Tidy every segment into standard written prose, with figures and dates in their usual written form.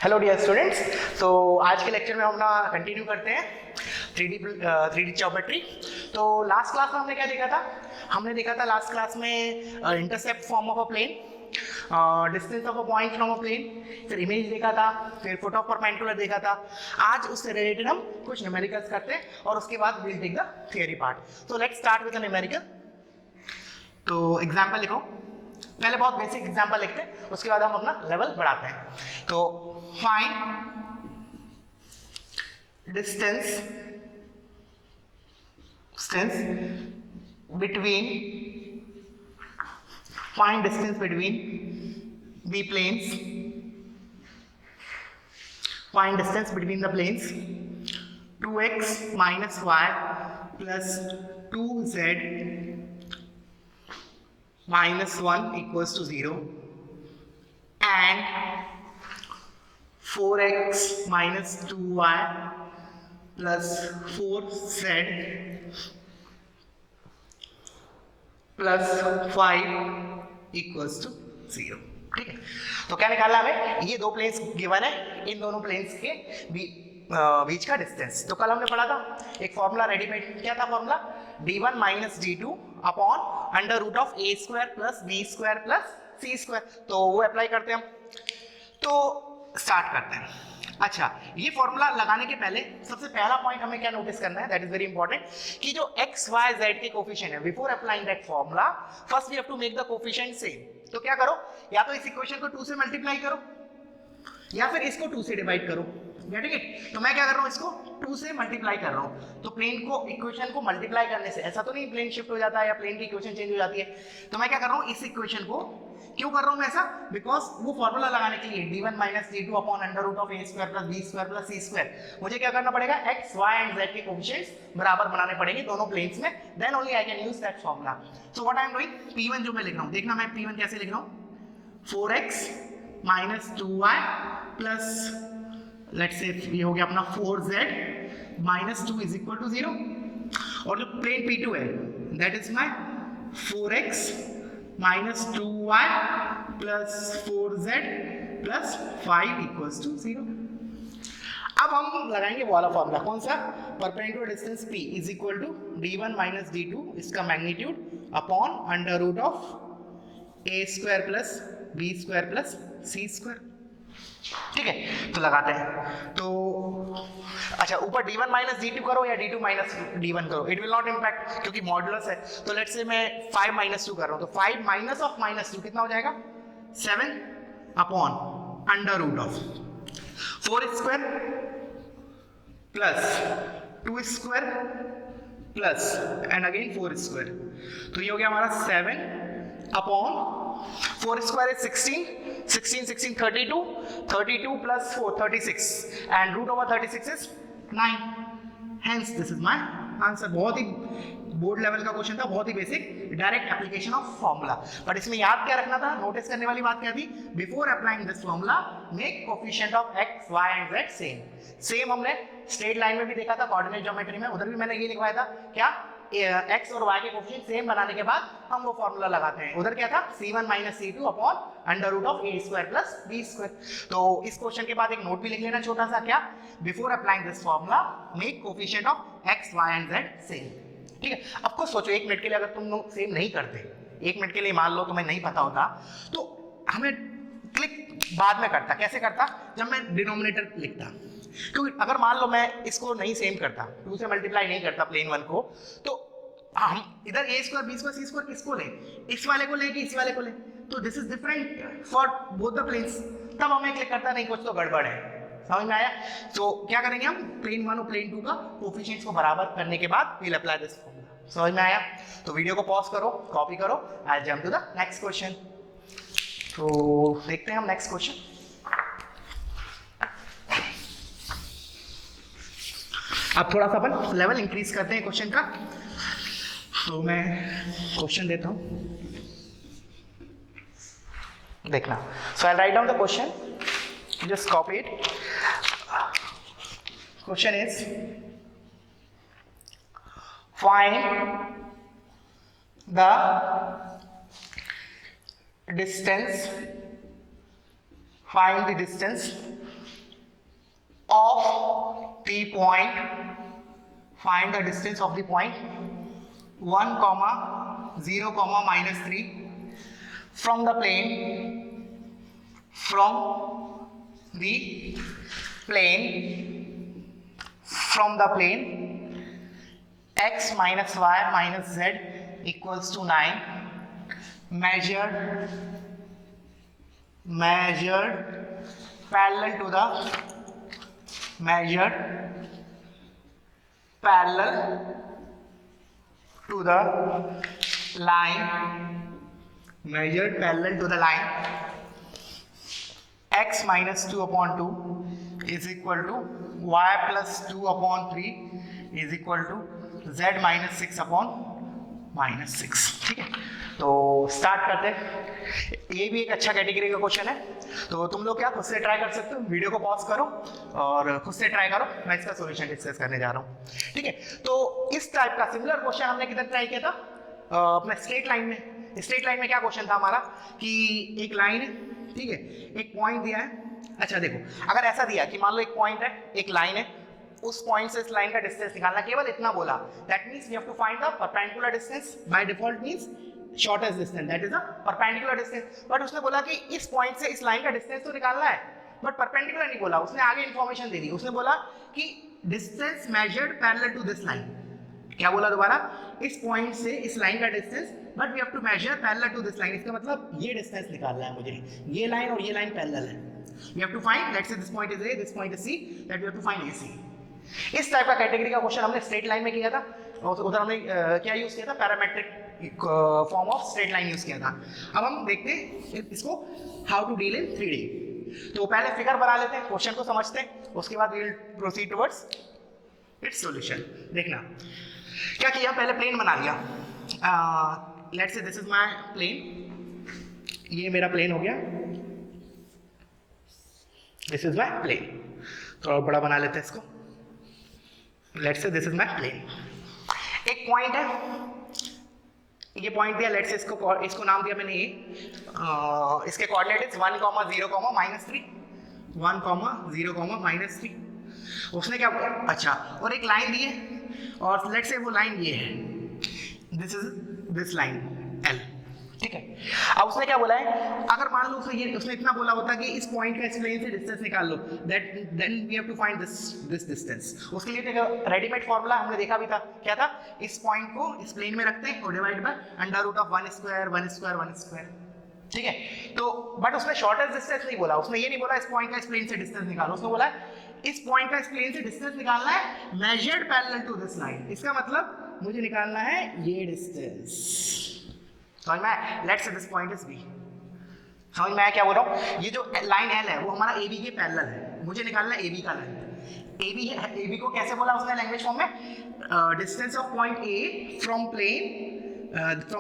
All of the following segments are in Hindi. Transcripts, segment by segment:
Hello dear students. तो आज के लेक्चर में हम अपना कंटिन्यू करते हैं 3D ज्योमेट्री। तो लास्ट क्लास में हमने क्या देखा था? हमने देखा था लास्ट क्लास में intercept form of a plane, distance of a point from a plane, फिर इमेज देखा था, फिर फुट ऑफ परपेंडिकुलर देखा था। आज उससे रिलेटेड हम कुछ न्यूमेरिकल्स करते हैं और उसके बाद will take the theory part. So let's start with the numerical. तो एग्जाम्पल लिखो, पहले बहुत बेसिक एग्जाम्पल लिखते हैं, उसके बाद हम अपना लेवल बढ़ाते हैं। तो find distance between find distance between the planes, find distance between the planes 2x minus y plus 2z minus 1 equals to 0 and 4x minus 2y plus 4z plus 5 equals to 0। ठीक है, तो क्या निकालना हमें? ये दो प्लेन्स गिवन है, इन दोनों प्लेन्स के बीच का डिस्टेंस। तो कल हमने पढ़ा था एक फॉर्मूला रेडीमेड। क्या था formula? d1 minus d2 upon under root of a square plus b square plus c square. तो वो अप्लाई करते हैं हम। तो स्टार्ट करते हैं। अच्छा, ये फॉर्मूला लगाने के पहले सबसे पहला पॉइंट हमें क्या नोटिस करना है, दैट इज वेरी इंपॉर्टेंट, कि जो x y z के कोफिशिएंट है, before applying that formula first we have to make the coefficient same. तो क्या करो, या तो इस इक्वेशन को 2 से मल्टीप्लाई करो या फिर इसको 2 से डिवाइड करो। Getting it? तो मैं क्या कर रहा हूँ, इसको 2 से मल्टीप्लाई कर रहा हूँ। तो प्लेन को इक्वेशन को मल्टीप्लाई करने से ऐसा तो नहीं प्लेन शिफ्ट हो जाता है या प्लेन की इक्वेशन चेंज हो जाती है। तो मैं क्या कर रहा हूँ, इस इक्वेशन को क्यों कर रहा हूँ मैं ऐसा? बिकॉज वो फॉर्मूला लगाने के लिए d1 minus d2 upon under root of a square plus b square plus c square मुझे क्या करना पड़ेगा, x y एंड z के कोफिशिएंट्स बराबर बनाने पड़ेंगे दोनों प्लेन्स में, then only I can use that formula. So what I am doing, p1 जो मैं लिख रहा हूँ, देखना मैं p1 कैसे लिख रहा हूँ, 4x minus 2y plus let's say ये हो गया अपना 4z minus 2 is equal to 0। और जो प्लेन p2 है that is my 4x minus 2y plus 4z plus 5 equals to 0। अब हम लगाएंगे वो वाला फॉर्मूला, कौन सा? Perpendicular distance p is equal to d1 minus d2 इसका magnitude upon under root of a square plus b square plus c square. ठीक है, तो लगाते हैं। तो अच्छा, ऊपर d1 माइनस d2 करो या d2 माइनस d1 करो, इट विल नॉट इम्पैक्ट क्योंकि मॉडुलस है। तो लेट्स से मैं 5 माइनस 2कर रहा हूँ, तो 5 माइनस ऑफ माइनस 2 कितना हो जाएगा, 7 upon under root of 4 square plus 2 square plus and again 4 square. तो ये हो गया हमारा 7 upon 4 square is 16 32 32 plus 4 36 and root over 36 is 9, hence this is my answer। बहुत ही बोर्ड लेवल का क्वेश्चन था, बहुत ही basic direct application of formula. But इसमें याद क्या रखना था, नोटिस करने वाली बात क्या थी, before applying this formula make coefficient of x y and z same हमने स्ट्रेट लाइन में भी देखा था, कोऑर्डिनेट ज्योमेट्री में, उधर भी मैंने ये लिखवाया था क्या, x और y के कोफिशिएंट सेम बनाने के बाद हम वो फॉर्मूला लगाते हैं। उधर क्या था, c1 minus c2 upon under root of a square plus b square. तो इस क्वेश्चन के बाद एक नोट भी लिख लेना छोटा सा, क्या, before applying this formula make coefficient of x y and z same. ठीक है, अब को सोचो, एक मिनट के लिए अगर तुम लोग सेम नहीं करते, एक मिनट के लिए मान लो तुम्हें नहीं पता होता, तो हमें क्लिक बाद में करता, कैसे करता, जब मैं डिनोमिनेटर लिखता। क्योंकि अगर मान लो मैं इसको नहीं सेम करता, 2 से मल्टीप्लाई नहीं करता प्लेन 1 को, तो हम इधर a square b square c square किसको लें, इस वाले को लें कि इस वाले को लें, तो this is different for both the planes. तब हमें क्लिक करता नहीं, कुछ तो गड़बड़ है, समझ में आया? तो क्या करेंगे हम, प्लेन 1 और प्लेन 2 का कोफिशिएंट्स को बराबर करने के बाद we will apply this formula. समझ में आया? तो वीडियो को पॉज करो, कॉपी करो, I jump to the next question. तो देखते हैं हम नेक्स्ट क्वेश्चन। अब थोड़ा सा अपन लेवल इंक्रीज करते हैं क्वेश्चन का। तो मैं क्वेश्चन देता हूं, देखना। So I write down the question, just copy it. Question is find the distance, find the distance of the point, find the distance of the point 1, 0, minus 3 from the plane, x minus y minus z equals to 9, measured parallel to the line, x minus 2 upon 2 is equal to y plus 2 upon 3 is equal to z minus 6 upon minus 6. ठीक है, तो स्टार्ट करते हैं। ये भी एक अच्छा कैटेगरी का क्वेश्चन है, तो तुम लोग क्या खुद से ट्राई कर सकते हो, वीडियो को पॉज करो और खुद से ट्राई करो, मैं इसका सॉल्यूशन डिस्कस करने जा रहा हूँ। ठीक है, तो इस टाइप का सिमिलर क्वेश्चन हमने किधर ट्राई किया था, अपने स्ट्रेट लाइन में। स्ट्रेट लाइन में क्या क्वेश्चन था हमारा कि एक लाइन है, ठीक है, एक पॉइंट दिया है। अच्छा देखो, अगर ऐसा दिया कि मान लो एक पॉइंट है, एक लाइन है, उस पॉइंट से इस लाइन का डिस्टेंस निकालना, केवल इतना बोला, that means we have to find the perpendicular distance. By default means shortest distance, that is the perpendicular distance. But उसने बोला कि इस पॉइंट से इस लाइन का डिस्टेंस तो निकालना है, बट परपेंडिकुलर नहीं बोला, उसने आगे इंफॉर्मेशन दे दी। उसने बोला कि distance measured parallel to this line. क्या बोला दोबारा, इस पॉइंट से इस लाइन का distance, but we have to measure parallel to this line. इसका मतलब ये डिस्टेंस निकालना है मुझे, ये लाइन और ये लाइन पैरेलल है। We have to find, let's say this point is A, this point is C, that we have to find AC। इस टाइप का कैटेगरी का क्वेश्चन हमने स्ट्रेट लाइन में किया था, और उधर हमने क्या यूज किया था, parametric form of straight line use किया था। अब हम देखते हैं इसको how to deal in 3D। तो पहले फिगर बना लेते हैं, क्वेश्चन को समझते हैं, उसके बाद we will proceed towards its solution. देखना क्या किया, पहले प्लेन बना लिया। Let's say this is my plane, ये मेरा प्लेन हो गया, दिस इज माय प्लेन। थोड़ा बड़ा बना लेते हैं इसको, let's say this is my plane. एक पॉइंट है, ये पॉइंट दिया, लेट्स से इसको नाम दिया मैंने A। इसके कोऑर्डिनेट इज 1, 0, minus 3, 1, 0, minus 3। उसने क्या बोला, अच्छा, और एक लाइन दी है, और लेट्स से वो लाइन ये है, this is this line L। ठीक है, अब उसने क्या बोला है, अगर मान लो उसने इतना बोला होता कि इस पॉइंट का इस प्लेन से डिस्टेंस निकाल लो, then we have to find this distance. उसके लिए देखो रेडीमेड फॉर्मूला हमने देखा भी था, क्या था, इस पॉइंट को इस प्लेन में रखते हैं और divide by √1 square 1 square 1 square. ठीक है, तो बट उसने शॉर्टेस्ट डिस्टेंस नहीं बोला, उसने ये नहीं बोला इस पॉइंट का इस प्लेन से डिस्टेंस निकालो, उसने बोला इस पॉइंट का इस प्लेन से डिस्टेंस निकालना है measured parallel to this line. इसका मतलब मुझे निकालना है ये डिस्टेंस। समझ में आया, let's say this point is B। समझ में आया क्या बोल रहा हूँ, ये जो लाइन L है वो हमारा AB के पैरेलल है, मुझे निकालना है AB का लाइन। AB है, AB को कैसे बोला उसने लैंग्वेज फॉर्म में, distance of point A from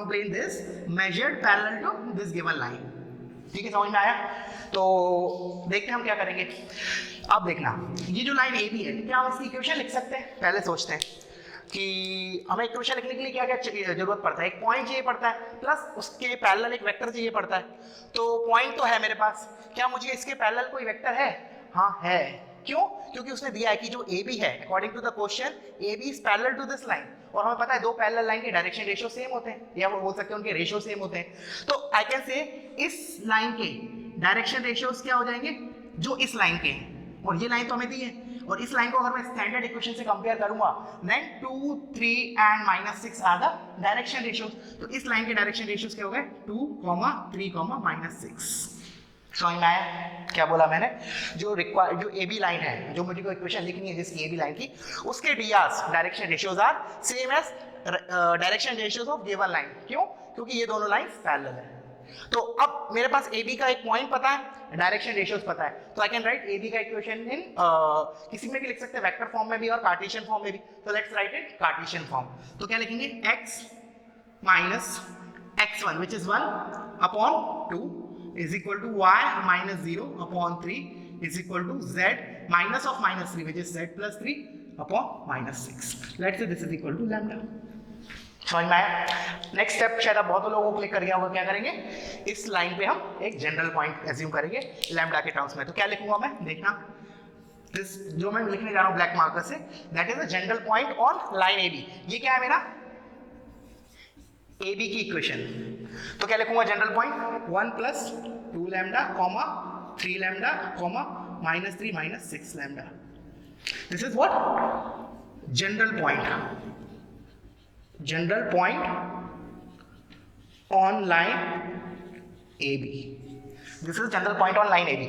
plane this measured parallel to this given line. ठीक है, समझ में आया। तो देखते हैं हम क्या करेंगे। अब देखना, ये जो लाइन AB है, क्या हम इसकी इक्वेशन लिख सकते हैं, पहले सोचते हैं कि हमें इक्वेशन लिखने के लिए क्या क्या जरूरत पड़ता है। एक पॉइंट चाहिए पड़ता है, प्लस उसके पैरेलल एक वेक्टर चाहिए पड़ता है। तो पॉइंट तो है मेरे पास, क्या मुझे इसके पैरेलल कोई वेक्टर है, हाँ है। क्यों, क्योंकि उसने दिया है कि जो AB है, according to the question AB is parallel to this line, और हमें पता है दो पैरेलल लाइन के डायरेक्शन रेशियो सेम होते हैं, या बोल सकते हैं उनके रेशियो सेम होते हैं। तो आई कैन से इस लाइन के डायरेक्शन रेशियोज क्या हो जाएंगे, जो इस लाइन के हैं, और ये लाइन तो हमें दी है, और इस लाइन को अगर मैं स्टैंडर्ड इक्वेशन से कंपेयर करूंगा, then 2, 3 and -6 are the direction ratios. तो इस लाइन के डायरेक्शन रेशियोज क्या हो गए, 2, 3, -6। समझ में आया क्या बोला मैंने, जो AB लाइन है, जो मुझे को इक्वेशन लिखनी है जिसकी AB लाइन की, उसके DRs direction ratios are same as direction ratios of given line. क्यों, क्योंकि ये दोनों लाइंस पैरेलल है। तो अब मेरे पास AB का एक पॉइंट पता है, डायरेक्शन रेशियोज पता है, तो आई कैन राइट AB का इक्वेशन इन किसी में भी लिख सकते हैं, वेक्टर फॉर्म में भी और कार्टेशियन फॉर्म में भी। तो let's write it Cartesian form. तो क्या लिखेंगे, x minus x1 which is 1 upon 2 is equal to y minus 0 upon 3 is equal to z minus of minus 3 which is z plus 3 upon minus 6. Let's say this is equal to lambda. समझ में आया। नेक्स्ट स्टेप शायद आप बहुत लोगों को क्लिक कर गया होगा, क्या करेंगे, इस लाइन पे हम एक जनरल पॉइंट एज्यूम करेंगे लैम्डा के टर्म्स में। तो क्या लिखूंगा मैं, देखना, दिस जो मैं लिखने जा रहा हूं ब्लैक मार्कर से, that is the general point on line A B. ये क्या है मेरा ए बी की इक्वेशन। तो क्या लिखूंगा general point 1 plus 2 lambda comma 3 lambda comma -3 -6 lambda. This is what general point on line A B. This is general point on line A B.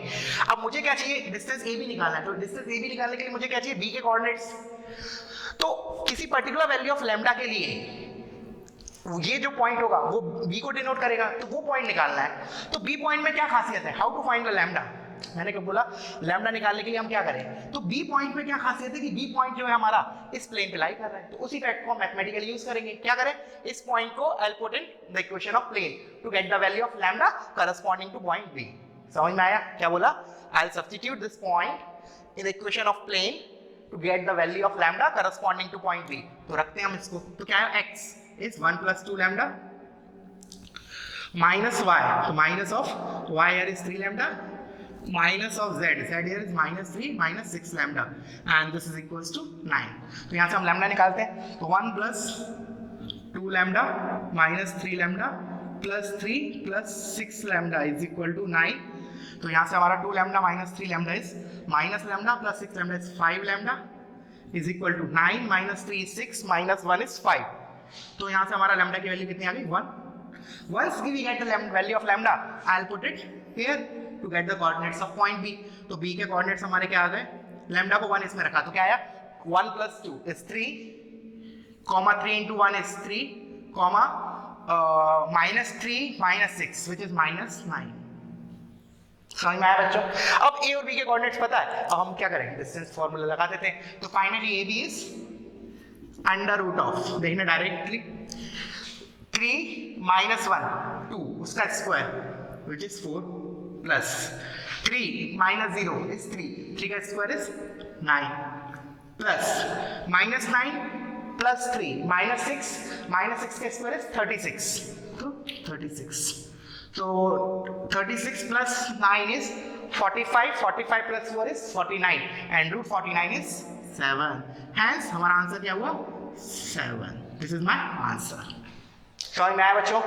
अब मुझे क्या चाहिए, डिस्टेंस ए बी निकालना है। तो डिस्टेंस ए बी निकालने के लिए मुझे क्या चाहिए, बी के कोऑर्डिनेट्स। तो किसी पर्टिकुलर वैल्यू ऑफ लैम्डा के लिए ये जो पॉइंट होगा वो बी को डिनोट करेगा, तो वो पॉइंट निकालना है। तो बी पॉइंट में क्या खासियत है, how to find the lambda. मैंने क्या बोला, लैम्डा निकालने के लिए हम क्या करें, तो बी पॉइंट में क्या खासियत है कि बी पॉइंट जो है हमारा इस प्लेन पे लाई कर रहा है, तो उसी फैक्ट को हम मैथमेटिकली यूज करेंगे। क्या करें, इस पॉइंट को I will put in the equation of plane to get the value of lambda corresponding to point B. समझ में आया क्या बोला, I will substitute this point in the equation of plane to get the value of lambda corresponding to point B. तो रखते हैं हम इसको, तो क्या है, x is 1 plus 2 lambda minus y, so minus of y here is 3 lambda minus of z here is -3 -6 lambda and this is equals to 9। तो यहाँ से हम lambda निकालते हैं, तो 1 plus 2 lambda minus 3 lambda plus 3 plus 6 lambda is equal to 9। तो यहाँ से हमारा 2 lambda minus 3 lambda is minus lambda plus 6 lambda is 5 lambda is equal to 9 minus 3 is 6 minus 1 is 5। तो यहां से हमारा लैम्डा की वैल्यू कितनी आ गई, 1। Once we get the value of lambda I will put it here to get the coordinates of point B. तो बी के कोऑर्डिनेट्स हमारे क्या आ गए, लैम्डा को 1 इसमें रखा, तो क्या आया 1 plus 2 is 3 comma 3 into 1 is 3 comma -3 -6 which is -9। समझ में आया बच्चों। अब ए और बी के कोऑर्डिनेट्स पता है, अब हम क्या करेंगे, डिस्टेंस फार्मूला लगा देते हैं। तो finally A B is under root of, देखना डायरेक्टली 3 minus 1 2 उसका square which is 4 plus 3 minus 0 is 3 का स्क्वायर इज 9 प्लस -9 प्लस 3 -6 का स्क्वायर इज 36। तो 36, तो 36 plus 9 is 45 plus 4 is 49 and root 49 is 7। Hence हमारा आंसर क्या हुआ, 7। This is my answer. समझ में आया बच्चों,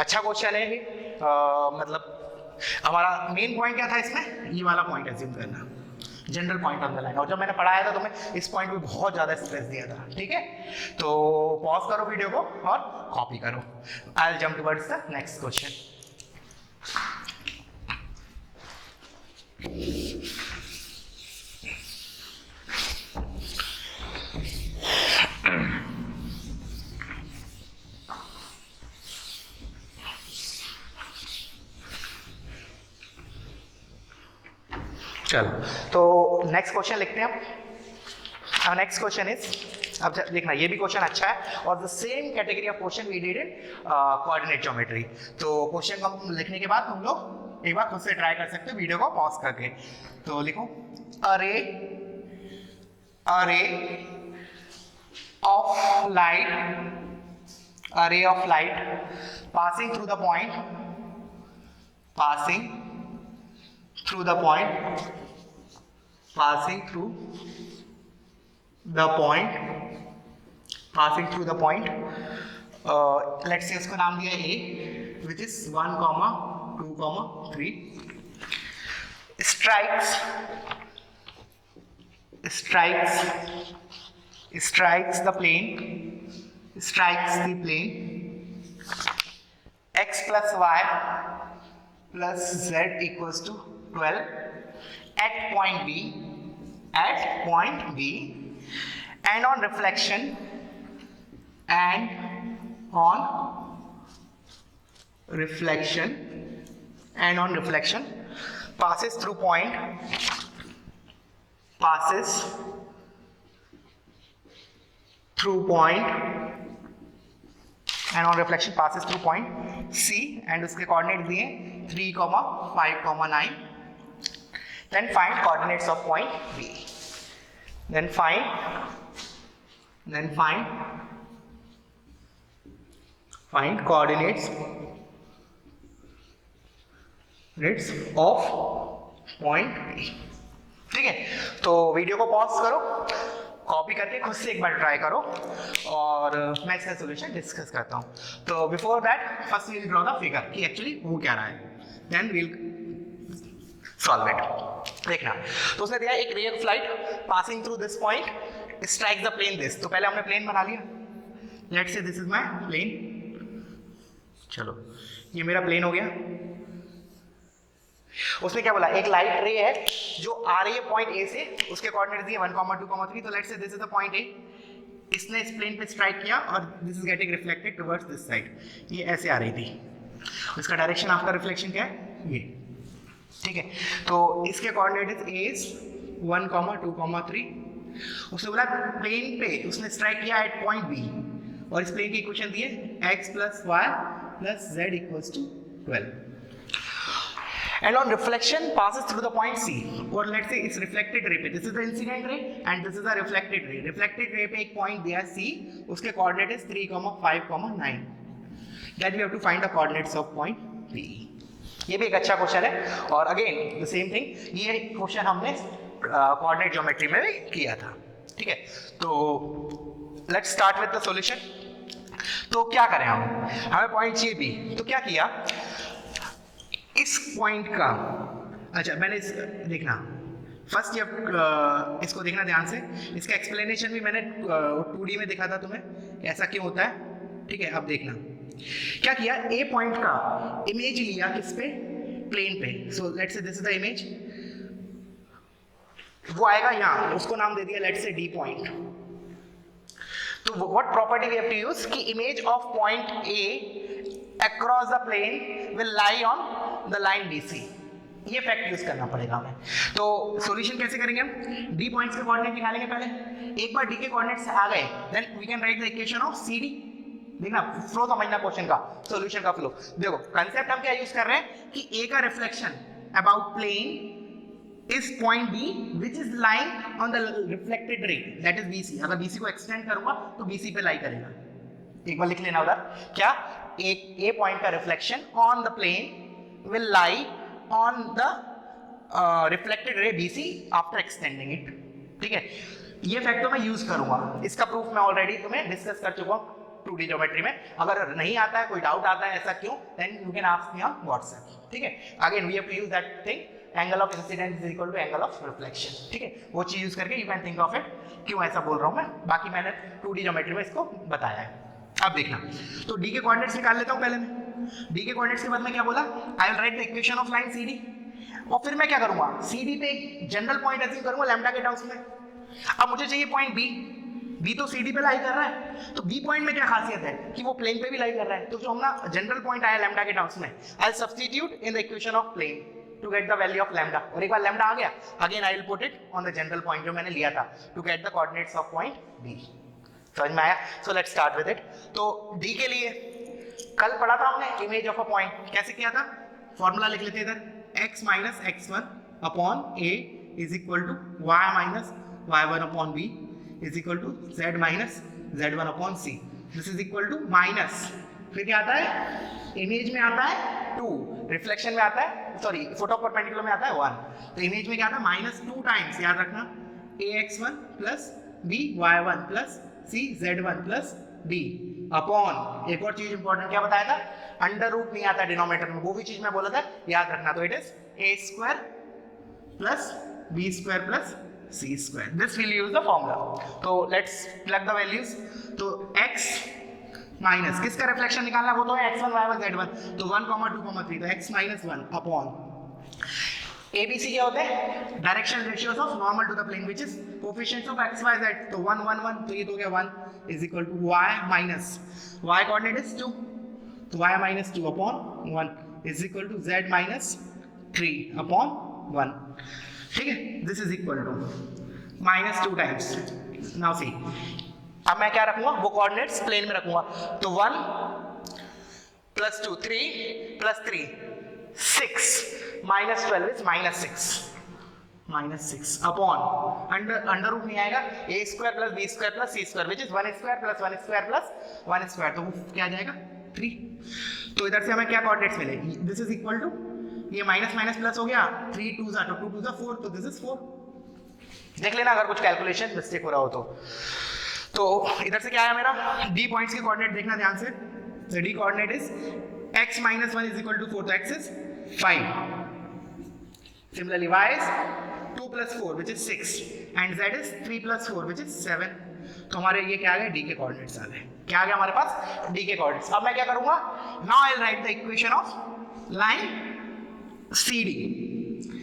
अच्छा क्वेश्चन है ये। मतलब हमारा मेन पॉइंट क्या था इसमें, ये वाला पॉइंट एज्यूम करना, general point of the line. और जब मैंने पढ़ाया था तो मैं इस पॉइंट पे बहुत ज्यादा स्ट्रेस दिया था, ठीक है। तो पॉज करो वीडियो को और कॉपी करो। I will jump towards the next question. चलो, तो नेक्स्ट क्वेश्चन लिखते हैं हम। नेक्स्ट क्वेश्चन इज, अब देखना ये भी क्वेश्चन अच्छा है और the same category of question we did in coordinate geometry. तो क्वेश्चन को लिखने के बाद तुम लोग एक बार खुद से ट्राई कर सकते हो वीडियो को पॉज करके। तो लिखो अरे of light passing through the point let's say इसको नाम दिया A which is 1, 2, 3 strikes the plane x plus y plus z equals to 12 at point B and on reflection passes through point and on reflection passes through point C and उसके coordinates दिए 3, 5, 9। Then find coordinates of point B. Then find coordinates of point B. ठीक है, तो वीडियो को पॉज करो, कॉपी करके खुद से एक बार ट्राई करो और मैं इसका सॉल्यूशन डिस्कस करता हूँ. तो before that first we will draw the figure कि एक्चुअली वो क्या रहा है, then we will solve it. देखना, तो उसने दिया एक ray of light passing through this point strike the plane this. तो पहले हमने प्लेन बना लिया, let's say this is my plane. चलो ये मेरा प्लेन हो गया. उसने क्या बोला, एक लाइट रे है जो आ रही है पॉइंट ए से, उसके कोऑर्डिनेट्स दिए 1, 2, 3. तो let's say this is the point A. इसने इस प्लेन पे स्ट्राइक किया और this is getting reflected towards this side. ये ऐसे आ रही थी, इसका डायरेक्शन आफ्टर रिफ्लेक्शन क्या है, ये. ठीक है, तो इसके कोऑर्डिनेट्स ए इज 1, 2, 3. उसने बोला प्लेन पे उसने स्ट्राइक किया एट पॉइंट बी और इस प्लेन की इक्वेशन दी है x + y + z = 12. And on reflection passes through the point C, or let's say it's reflected ray पे, this is the incident ray and this is the reflected ray. Reflected ray पे एक point दिया C, उसके coordinate is 3, 5, 9. That we have to find the coordinates of point B. ये भी एक अच्छा क्वेश्चन है और again the same thing, ये क्वेश्चन हमने coordinate geometry में भी किया था. ठीक है, तो let's start with the solution. तो क्या करें हम, हमें point चाहिए B. तो क्या किया, इस पॉइंट का, अच्छा मैंने देखना फर्स्ट ये इसको देखना ध्यान से. इसका एक्सप्लेनेशन भी मैंने 2D में दिखा था तुम्हें, ऐसा क्यों होता है. ठीक है, अब देखना क्या किया, ए पॉइंट का इमेज लिया किस पे, प्लेन पे. So let's say this is the image, वो आएगा यहाँ, उसको नाम दे दिया लेट्स से डी पॉइंट. तो what property we have to use कि image of point A across the plane will lie on the line BC. ये फैक्ट यूज करना पड़ेगा हमें. तो सॉल्यूशन कैसे करेंगे हम, डी पॉइंट्स के कोऑर्डिनेट निकालेंगे पहले. एक बार डी के कोऑर्डिनेट्स आ गए then we can write the equation of CD. देखना फ्लो समझना क्वेश्चन का, सॉल्यूशन का फ्लो. देखो कांसेप्ट हम क्या यूज कर रहे हैं कि ए का reflection about plane is point B which is lying on the reflected ray that is BC. अगर BC को एक्सटेंड करूंगा तो BC पे लाई करेगा. एक बार लिख लेना उधर, क्या एक ए पॉइंट का reflection on the plane will lie on the reflected ray BC after extending it. ठीक है, ये फैक्ट तो मैं यूज करूंगा. इसका प्रूफ मैं ऑलरेडी तुम्हें डिस्कस कर चुका हूं 2D ज्योमेट्री में. अगर नहीं आता है, कोई डाउट आता है ऐसा क्यों, then you can ask me on WhatsApp. ठीक है, again we have to use that thing, angle of incidence is equal to angle of reflection. ठीक है, वो चीज यूज करके you can think of it. क्यों ऐसा बोल रहा हूं मैं, बाकी मैंने 2D ज्योमेट्री में इसको बताया है. अब देखना, तो डी के कोऑर्डिनेट्स निकाल लेता हूं पहले मैं. डी के कोऑर्डिनेट्स के बाद मैं क्या बोला, I will write the equation of line CD. और फिर मैं क्या करूंगा, CD पे एक जनरल पॉइंट अज्यूम करूंगा लैम्डा के टर्म्स में. अब मुझे चाहिए पॉइंट B तो CD पे लाई कर रहा है, तो B पॉइंट में क्या खासियत है कि वो प्लेन पे भी लाई कर रहा है. तो जो हमारा जनरल पॉइंट आया लैम्डा के टर्म्स में, I will substitute in the equation of plane to get the value of lambda. और एक बार लैम्डा आ गया, again I will put it on the general point जो मैंने लिया था to get the coordinates of point B. समझ में आया. So let's start with it. तो डी के लिए कल पढ़ा था हमने इमेज ऑफ अ पॉइंट, कैसे किया था, फॉर्मूला लिख लेते इधर, x - x1 upon a is equal to y - y1 upon b is equal to z - z1 upon c. This is equal to minus, फिर क्या आता है, इमेज में आता है 2, रिफ्लेक्शन में आता है, सॉरी फोटो परपेंडिकुलर में आता है 1. तो इमेज में क्या आता है -2 टाइम्स, याद रखना, ax1 plus by1 plus z1 plus d upon, एक और चीज इंपॉर्टेंट क्या बताया था, अंडर रूट नहीं आता डिनोमिनेटर में, वो भी चीज मैं बोला था याद रखना. तो it is a² plus b² plus c². This will use the formula. तो लेट्स प्लग द वैल्यूज. तो x माइनस किसका रिफ्लेक्शन निकालना, वो तो है x1 y1 z1. तो 1, 2, 3, तो x - 1 अपॉन ABC क्या होते हैं, direction ratios of normal to the plane which is coefficients of x y z. तो 1, 1, 1, तो ये तो हो गया 1 is equal to y minus y coordinate is 2, तो y - 2 upon 1 is equal to z - 3 upon 1. ठीक है, this is equal to -2 times. Now see, अब मैं क्या रखूंगा, वो कोऑर्डिनेट्स प्लेन में रखूंगा. तो 1 + 2 3 + 3 6 -12 is -6 अपॉन अंडर रूट नहीं आएगा, a² plus b² plus c² which is 1² plus 1² plus 1². तो वो क्या आ जाएगा 3. तो इधर से हमें क्या कोऑर्डिनेट्स मिले, दिस इज इक्वल टू, ये माइनस माइनस प्लस हो गया, 3 2 4, तो 2 2 4, तो दिस इज 4. देख लेना अगर कुछ कैलकुलेशन मिस्टेक हो रहा हो तो इधर से क्या आया मेरा, डी पॉइंट्स के कोऑर्डिनेट देखना ध्यान से। The D coordinate is x minus 1 is equal to 4, तो x is 5. Similarly y is 2 plus 4 which is 6 and z is 3 plus 4 which is 7. तो हमारे ये क्या आ गए, डी के कोऑर्डिनेट्स आ गए। क्या आ गया हमारे पास, डी के कोऑर्डिनेट्स। अब मैं क्या करूंगा, now I will write the equation of line C D.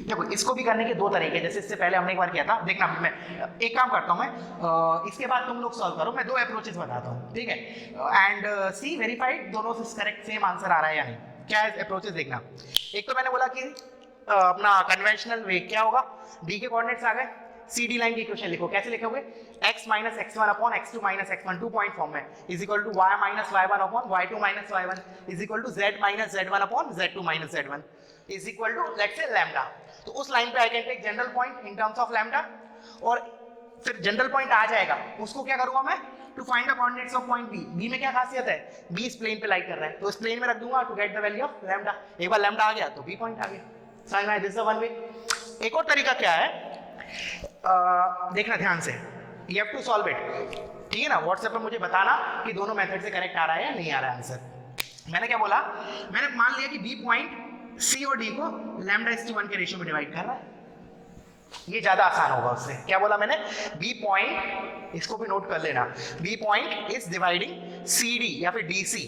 देखो इसको भी करने के दो तरीके, जैसे इससे पहले हमने एक बार किया था। देखना मैं एक काम करता हूँ, मैं इसके बाद तुम लोग सॉल्व करो, मैं दो अप्रोचेस बताता हूँ, ठीक है, एंड सी वेरीफाइड दोनों से करेक्ट सेम आंसर आ रहा है या नहीं। क्या है अप्रोचेस देखना। एक तो मैंने बोला कि अपना कन्वेंशनल वे क्या होगा, डी के कोऑर्डिनेट्स आ गए, सी डी लाइन की इक्वेशन लिखो। कैसे लिखोगे, x minus x1 upon x2 minus x1 2 point form में is equal to y minus y1 upon y2 minus y1 is equal to z minus z1 upon z2 minus z1 is equal to let's say lambda. तो उस लाइन पे I can take general point in terms of lambda, और फिर जनरल पॉइंट आ जाएगा, उसको क्या करूंगा मैं, to find the coordinates of point B. B में क्या खासियत है, बी इस प्लेन पे लाई कर रहा है, तो इस प्लेन में रख दूंगा to get the value of lambda. एक बार लैम्डा आ गया तो बी पॉइंट आ गया। समझ में आया, दिस इज वन वे। एक और तरीका क्या है, देखना ध्यान से, you have to solve it, ठीक है ना। व्हाट्सएप पे मुझे बताना कि दोनों मेथड से करेक्ट आ रहा है या नहीं आ रहा है आंसर। मैंने क्या बोला, मैंने मान लिया कि बी पॉइंट सी और डी को लैम्डा इस टू 1 के रेशियो में डिवाइड कर रहा है, ये ज्यादा आसान होगा उससे। क्या बोला मैंने, बी पॉइंट, इसको भी नोट कर लेना, B point is dividing C D या फिर D C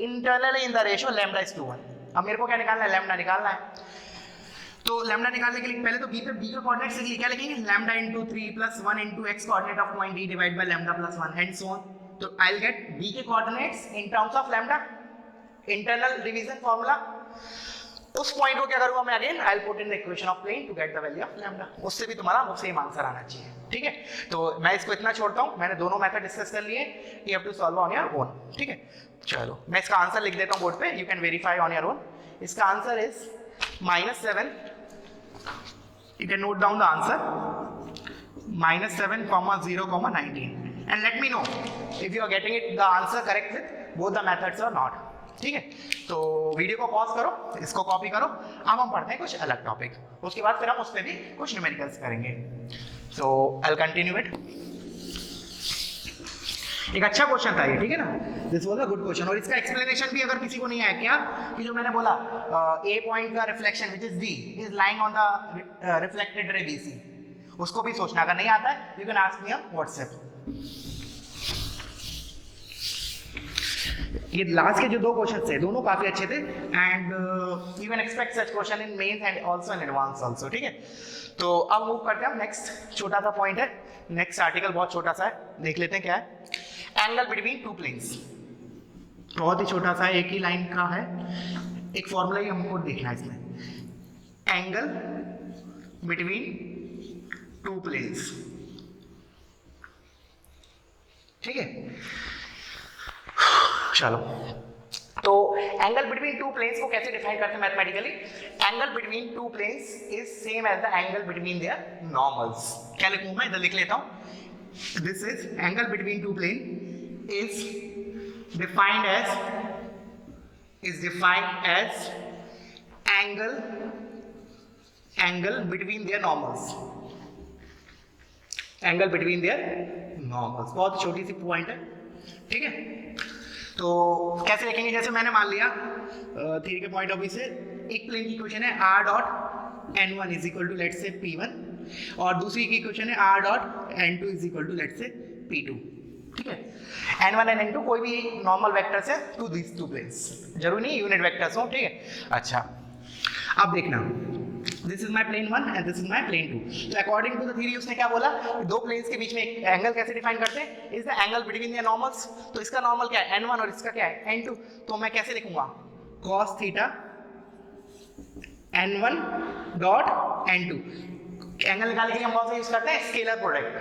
internally in the ratio lambda is to 1। अब मेरे को क्या निकालना है, लैम्डा निकालना है। तो लैम्डा निकालने के लिए पहले तो बी पे बी का कोऑर्डिनेट्स के लिए क्या लिखेंगे, lambda into 3 plus 1 into x coordinate of point D divide by lambda plus 1 and so on. तो आई विल गेट बी के coordinates in terms of lambda, internal division formula. उस पॉइंट को क्या करूंगा मैं, again I will put in the equation of plane to get the value of lambda. उससे भी तुम्हारा वो सेम आंसर आना चाहिए, ठीक है। तो मैं इसको इतना छोड़ता हूं, मैंने दोनों मेथड डिस्कस कर लिए, you have to solve on your own, ठीक है। चलो मैं इसका आंसर लिख देता हूं बोर्ड पे, you can verify on your own. इसका answer is -7, you can note down the answer, -7, 0, 19 and let me know if you are getting it the answer correct with both the methods or not, ठीक है। तो वीडियो को पॉज करो, इसको कॉपी करो। अब हम पढ़ते हैं कुछ अलग टॉपिक, उसके बाद फिर हम उस पर भी कुछ न्यूमेरिकल्स करेंगे। सो आई विल कंटिन्यू इट। एक अच्छा क्वेश्चन था ये, ठीक है ना, this was a good question. और इसका एक्सप्लेनेशन भी अगर किसी को नहीं आया क्या, कि जो मैंने बोला ए पॉइंट का reflection which is D is lying on the reflected ray BC, उसको भी सोचना। अगर नहीं आता है you can ask me on WhatsApp. ये लास्ट के जो दो क्वेश्चन थे दोनों काफी अच्छे थे, and you can expect such question in Mains and also in advance also, ठीक है। तो अब मूव करते हैं, नेक्स्ट छोटा सा पॉइंट है, नेक्स्ट आर्टिकल बहुत छोटा सा है, देख लेते हैं क्या है। एंगल बिटवीन टू प्लेन्स, बहुत ही छोटा सा, एक ही लाइन का है, एक फॉर्मूला ही हमको देखना है इसमें। एंगल बिटवीन टू प्लेन्स, ठीक है। चलो, तो एंगल बिटवीन टू प्लेन्स को कैसे डिफाइन करते हैं mathematically. Angle between two planes is same as the angle between their normals. क्या लिखूं मैं, इधर लिख लेता हूं, this is angle between two plane is defined as angle between their normals, angle between their normals। बहुत छोटी सी पॉइंट है, ठीक है। तो कैसे लिखेंगे, जैसे मैंने मान लिया थ्योरी के पॉइंट ऑफ व्यू से, एक प्लेन की इक्वेशन है r dot n1 is equal to let's say p1, और दूसरी की इक्वेशन है r dot n2 is equal to let's say p2, ठीक है। n1 और n2 कोई भी नॉर्मल वेक्टर्स है टू दिस टू प्लेन्स, जरूरी नहीं यूनिट वेक्टर्स हो, ठीक है। अच्छा, अब देखना, this is my plane 1 and this is my plane 2। तो अकॉर्डिंग टू द थ्योरी उसने क्या बोला, दो प्लेन्स के बीच में एक एंगल कैसे डिफाइन करते हैं, is the angle between their normals. तो इसका नॉर्मल क्या है, n1, और इसका क्या है, n2। तो मैं कैसे लिखूंगा, cos theta n1 dot n2। Angle निकालने के लिए हम कौन सा यूज करते हैं, scalar product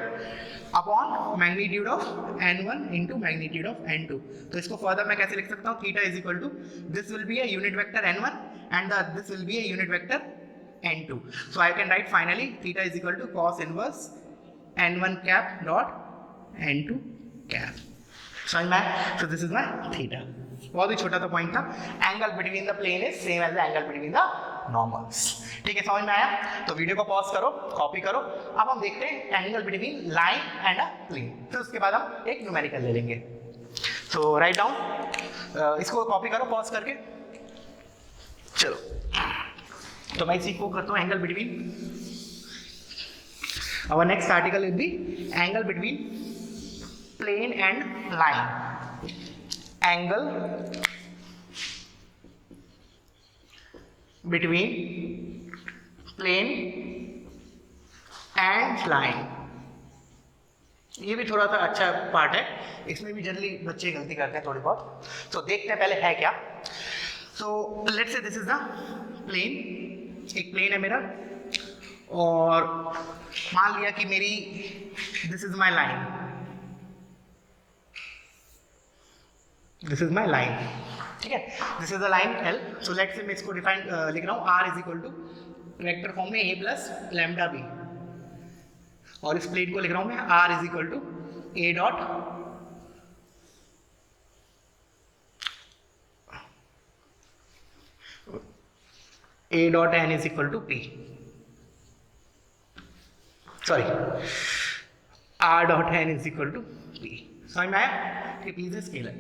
upon magnitude of n1 into magnitude of n2। तो इसको फर्दर मैं कैसे लिख सकता हूँ, theta is equal to this will be a unit vector n1 and this will be a unit vector n2। So I can write finally theta is equal to cos inverse n1 cap dot n2 cap. समझ में आया? So this is my theta. बहुत ही छोटा सा पॉइंट था, angle between the plane is same as the angle between the normals. ठीक है, समझ में आया? तो वीडियो को पॉज करो, कॉपी करो। अब हम देखते हैं angle between line and a plane, फिर उसके बाद हम एक न्यूमेरिकल ले लेंगे। सो राइट डाउन, इसको कॉपी करो पॉज करके। चलो, तो मैं इसी को करता हूँ angle between, our next article will be angle between plane and line. Angle between plane and line. ये भी थोड़ा सा अच्छा पार्ट है, इसमें भी जनरली बच्चे गलती करते हैं थोड़ी बहुत। तो देखते हैं पहले है क्या। So let's say this is the plane, एक प्लेन है मेरा, और मान लिया कि मेरी this is my line, this is my line, ठीक है, this is the line L. So let's say मैं इसको डिफाइन लिख रहा हूँ, r is equal to vector form में ए प्लस लैम्डा बी, और इस प्लेन को लिख रहा हूँ मैं r is equal to a dot n is equal to p, sorry r dot n is equal to p. समझ में आया कि पी इज स्केलर।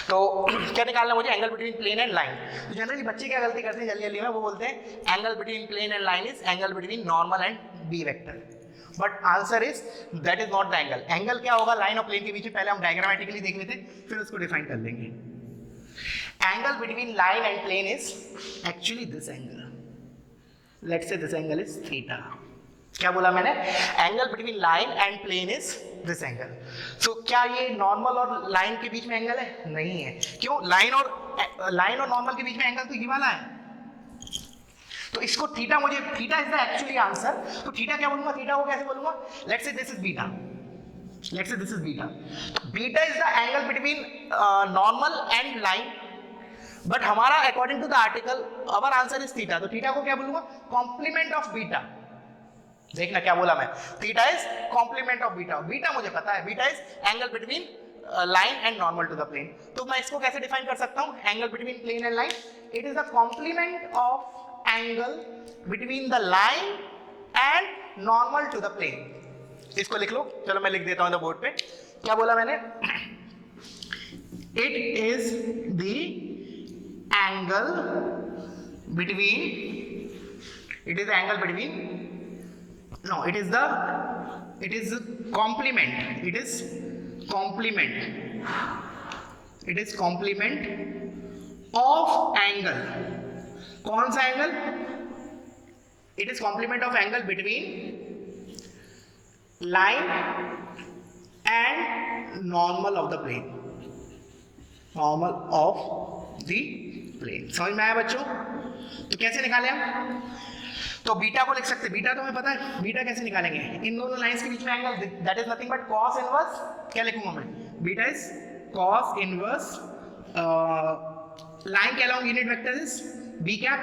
तो क्या निकालना मुझे, angle between plane and line. तो जनरली बच्चे क्या गलती करते हैं जल्दी जल्दी में, वो बोलते हैं angle between plane and line is angle between normal and b vector, but answer is that is not the angle. Angle क्या होगा लाइन और प्लेन के बीच में, पहले हम डायग्रामेटिकली देख लेते हैं, फिर उसको डिफाइन कर लेंगे। Angle between line and plane is actually this angle, let's say this angle is theta. क्या बोला मैंने, angle between line and plane is this angle. So क्या ये नॉर्मल और लाइन के बीच में एंगल है? नहीं है। क्यों? लाइन और नॉर्मल के बीच में एंगल तो ये वाला है, तो इसको थीटा, मुझे theta is the actually answer. तो थीटा क्या बोलूंगा, थीटा को कैसे बोलूंगा, let's say this is beta, let's say this is beta. Beta is the angle between normal and line, but हमारा according to the article our answer is theta, तो थीटा को क्या बोलूंगा, कॉम्प्लीमेंट ऑफ बीटा। देखना क्या बोला मैं, theta is complement of beta. Beta मुझे पता है, beta is angle between line and normal to the plane. तो मैं इसको कैसे डिफाइन कर सकता हूं, angle between plane and line, it is the complement of angle between the line and normal to the plane. इसको लिख लो, चलो मैं लिख देता हूं बोर्ड पे। क्या बोला मैंने, it is the angle between, it is the angle between, no, it is complement, it is complement of angle। कौन सा angle, it is complement of angle between line and normal of the plane, normal of the plane। समझ में आया बच्चों? तो कैसे निकाले हम, तो बीटा को लिख सकते हैं, बीटा तो हमें पता है, बीटा कैसे निकालेंगे, इन दोनों लाइंस के बीच में angle, that is nothing but cos inverse, क्या लिखूंगा मैं, beta is cos inverse line के along unit vector is B cap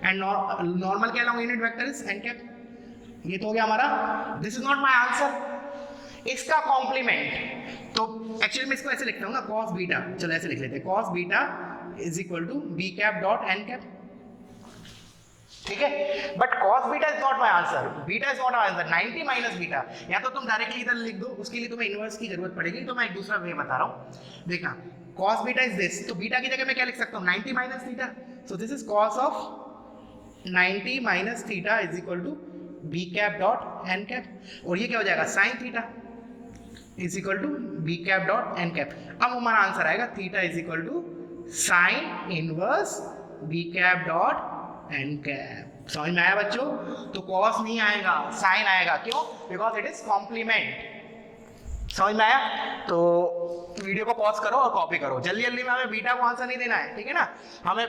and normal के along unit vector is N cap. ये तो हो गया हमारा, this is not my answer, इसका कॉम्प्लीमेंट। तो एक्चुअली मैं इसको ऐसे लिखता हूँ ना, कॉस बीटा, चलो ऐसे लिख लेते हैं, cos beta is equal to b cap dot n cap, ठीक है। But cos beta is not my answer, beta is not my answer, 90 minus beta. या तो तुम डायरेक्टली इधर लिख दो, उसके लिए तुम्हें इनवर्स की जरूरत पड़ेगी, तो मैं एक दूसरा वे बता रहा हूं। देखना, cos बीटा इज दिस, तो बीटा की जगह मैं क्या लिख सकता हूं, 90 minus theta. So this is cos of 90 minus theta is equal to b cap dot n cap, और ये क्या हो जाएगा, sine theta is equal to b cap dot n cap. अब हमारा आंसर आएगा theta is equal to sine inverse b cap dot n cap. समझ में आया बच्चों? तो कॉस नहीं आएगा, साइन आएगा। क्यों? Because it is complement. समझ में आया? तो वीडियो को पॉज करो और कॉपी करो, जल्दी जल्दी में, हमें बीटा को आंसर नहीं देना है, ठीक है ना। हमें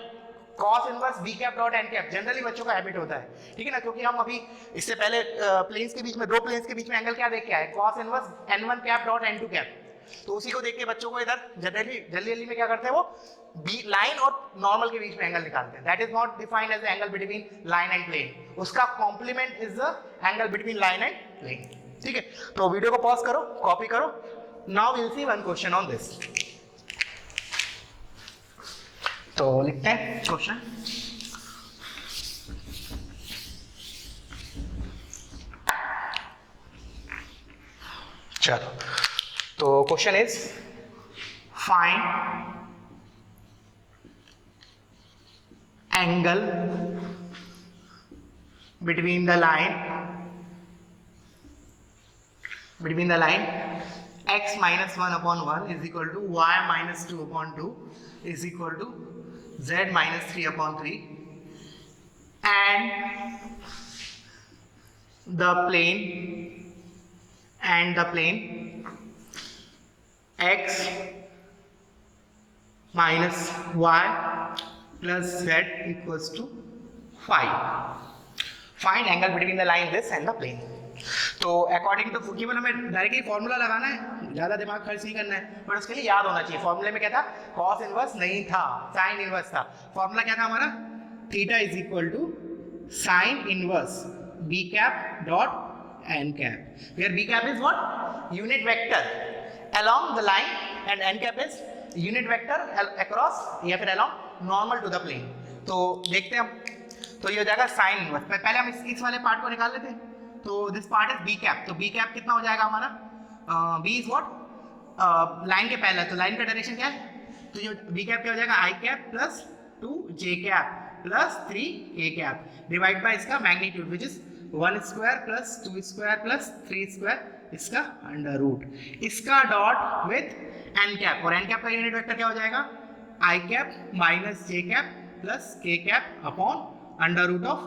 cos inverse b cap dot n cap generally बच्चों का हैबिट होता है, ठीक है ना, क्योंकि हम अभी इससे पहले प्लेन्स के बीच में, दो प्लेन्स के बीच में एंगल क्या देख के आए, cos inverse n1 cap dot n2 cap. तो उसी को देख के बच्चों को इधर जनरली जल्दी जल्दी में क्या करते हैं, वो बी लाइन और नॉर्मल के बीच में एंगल निकालते हैं। That is not defined as the angle between line and plane, उसका complement is the angle between line and plane, ठीक है। तो वीडियो को पॉज करो, कॉपी करो। Now will see one question on this. तो लिखते हैं क्वेश्चन। चलो, तो question is find angle between the line x minus 1 upon 1 is equal to y minus 2 upon 2 is equal to z minus 3 upon 3 and the plane x minus y plus z equals to 5. Find angle between the line this and the plane. तो अकॉर्डिंग टू केवल हमें डायरेक्टली फॉर्मूला लगाना है, ज़्यादा दिमाग खर्च नहीं करना है, बट उसके लिए याद होना चाहिए। फॉर्मूले में क्या था, कॉस इनवर्स नहीं था, साइन इनवर्स था। फॉर्मूला क्या था हमारा, theta is equal to sine inverse b cap dot n cap, where b cap is what, unit vector along the line and n cap is unit vector across या फिर along normal to the plane. तो देखते हैं हम, तो ये हो जाएगा साइन इनवर्स। पहले हम इस वाले पार्ट को निकाल लेते हैं। तो this part is B cap, तो बी कैप कितना हो जाएगा हमारा, बी इज व्हाट, लाइन के पहले, तो लाइन का डायरेक्शन क्या है, तो जो बी कैप क्या हो जाएगा, i cap plus 2 j cap plus 3 k cap divide by इसका magnitude which is 1 square plus 2 square plus 3 square इसका अंडर रूट, इसका डॉट विथ एन कैप, और एन कैप का यूनिट वेक्टर क्या हो जाएगा, i cap minus j cap plus k cap upon under root of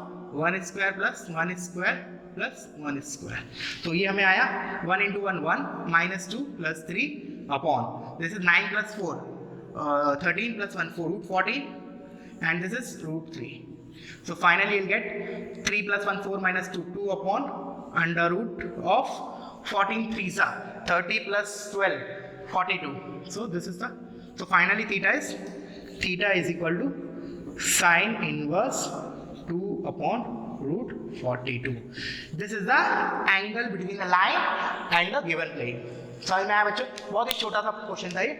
1 square plus 1 square plus 1 square. तो ये हमें आया 1 into 1 1 minus 2 plus 3 upon this is 9 plus 4 13 plus 1 4 root 14 and this is root 3। So finally you'll get 3 plus 1 4 minus 2 2 upon under root of 14 3s are 30 plus 12 42. So this is the, so finally theta is equal to sine inverse 2 upon root 42. This is the angle between the line and the given plane. समझ में आया बच्चों, बहुत ही छोटा सा क्वेश्चन था ये।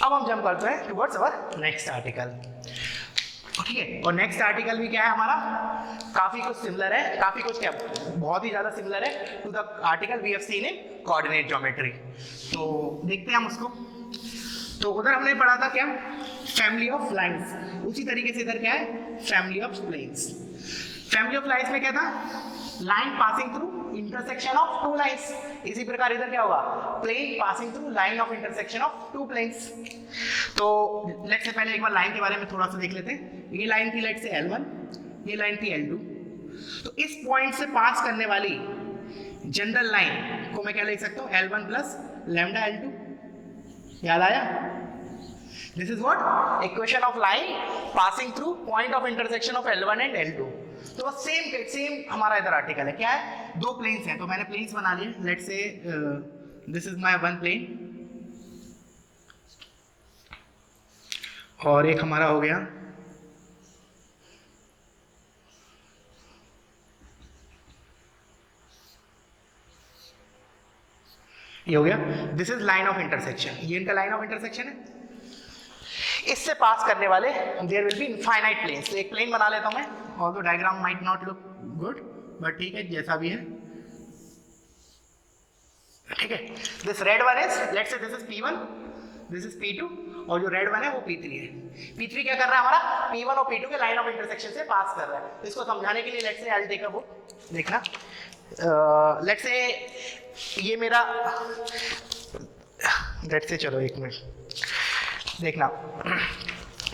अब हम जंप करते हैं टुवर्ड्स अवर नेक्स्ट आर्टिकल, ठीक है। और नेक्स्ट आर्टिकल भी क्या है हमारा, काफी कुछ सिमिलर है, काफी कुछ क्या बहुत ही ज्यादा सिमिलर है to the article we have seen in coordinate geometry. तो देखते हैं हम उसको। तो उधर हमने पढ़ा था क्या, फैमिली ऑफ लाइंस, उसी तरीके से इधर क्या है, family of planes. Family of lines में क्या था, line passing through intersection of two lines, इसी प्रकार इधर क्या होगा, plane passing through line of intersection of two planes. तो लेट्स से पहले एक बार लाइन के बारे में थोड़ा सा देख लेते हैं। ये लाइन थी लेट्स से L1, ये लाइन थी L2। तो इस पॉइंट से पास करने वाली जनरल लाइन को मैं क्या लिख सकता हूँ, L1 प्लस लैम्डा L2, याद आया। This is what, equation of line passing through point of intersection of L1 and L2। तो सेम हमारा इधर आर्टिकल है, क्या है, दो प्लेन्स हैं, तो मैंने प्लेन्स बना लिए। Let's say this is my one plane और एक हमारा हो गया ये हो गया, this is line of intersection, ये इनका लाइन ऑफ इंटरसेक्शन है। इससे पास करने वाले there will be infinite planes. तो एक प्लेन बना लेता हूं मैं, although diagram might not look good but ठीक है, जैसा भी है ठीक है। This red one is, let's say this is P1, this is P2 और जो रेड वन है वो P3 है। P3 क्या कर रहा है हमारा, P1 और P2 के लाइन ऑफ इंटरसेक्शन से पास कर रहा है। तो इसको समझाने के लिए let's say I will take a book, देखना लेट्स से ये मेरा, लेट्स से चलो एक मिनट देखना,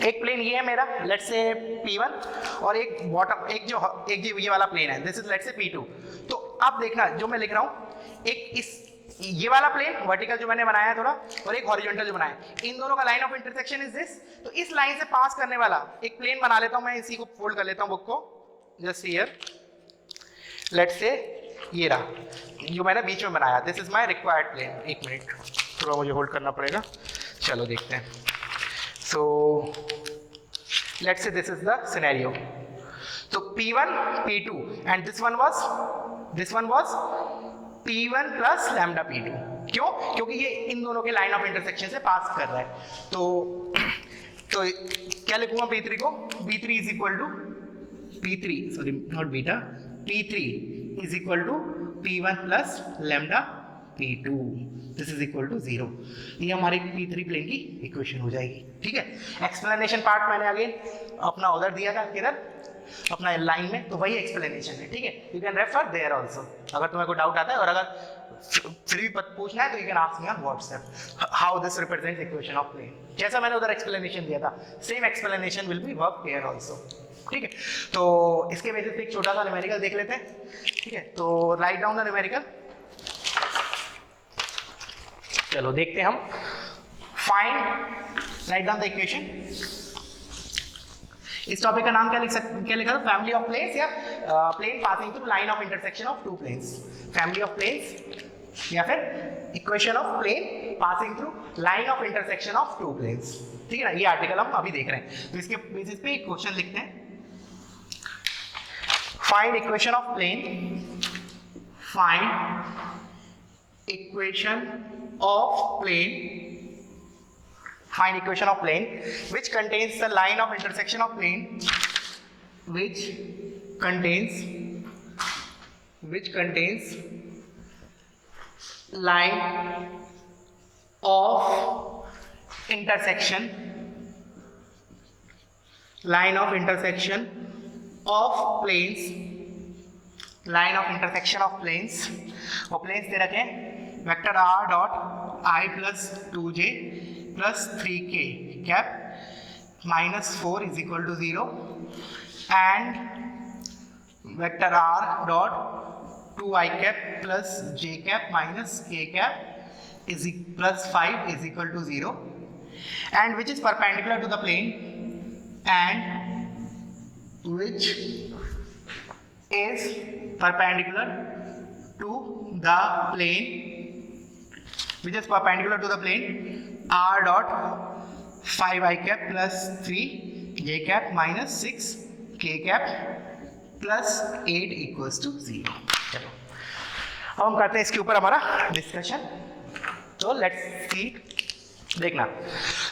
एक प्लेन ये है मेरा लेट्स से P1 और एक बॉटम एक जो ये वाला प्लेन है, this is let's say P2। तो अब देखना जो मैं लिख रहा हूँ, एक इस ये वाला प्लेन वर्टिकल जो मैंने बनाया थोड़ा और एक हॉरिजॉन्टल जो बनाया, इन दोनों का line of intersection is this. तो इस लाइन से पास करने वाला एक प्लेन बना लेता हूं मैं, इसी को फोल्ड कर लेता हूं बुक को, जस्ट हियर लेट्स से ये रहा जो मैंने बीच में बनाया, this is my required plane. एक मिनट थोड़ा मुझे होल्ड करना पड़ेगा, चलो देखते हैं। So let's say this is the scenario, तो P1 P2 and this one was P1 plus lambda P2। क्यों, क्योंकि ये इन दोनों के लाइन ऑफ इंटरसेक्शन से पास कर रहा है। तो तो क्या लिखूंगा P3 को, P3 is equal to P3 sorry not beta, P3 is equal to P1 plus lambda P2 this is equal to 0। ये हमारी P3 प्लेन की इक्वेशन हो जाएगी। ठीक है, एक्सप्लेनेशन पार्ट मैंने अगेन अपना उधर दिया था, किधर अपना लाइन में, तो वही एक्सप्लेनेशन है। ठीक है, you can refer there also अगर तुम्हें कोई डाउट आता है, और अगर फिर भी पूछना है तो you can ask me on WhatsApp how this represents equation of plane. जैसा मैंने उधर एक्सप्लेनेशन दिया था same explanation will be work here also. ठीक है, तो इसके बेसिस पे एक छोटा सा न्यूमेरिकल देख लेते हैं। ठीक है, तो राइट डाउन द न्यूमेरिकल। चलो देखते हैं हम। Find write down the equation. इस टॉपिक का नाम क्या लिखा था, फैमिली ऑफ प्लेन्स या plane passing through line of intersection of two planes, family of planes या फिर equation of plane passing through line of intersection of two planes. ठीक है ना, ये आर्टिकल हम अभी देख रहे हैं, तो इसके बेसिस पे एक क्वेश्चन लिखते हैं। Find equation of plane, find equation of plane, find equation of plane which contains the line of intersection of plane which contains line of intersection of planes, line of intersection of planes, वो planes दे रखे हैं vector r dot I plus 2j plus 3k cap -4 is equal to 0 and vector r dot 2i cap plus j cap minus k cap is plus 5 is equal to 0 and which is perpendicular to the plane and which is perpendicular to the plane which is perpendicular to the plane r dot 5i cap plus 3j cap minus 6k cap plus 8 equals to 0। चलो अब हम करते हैं इसके ऊपर हमारा डिस्कशन। तो लेट्स सी, देखना।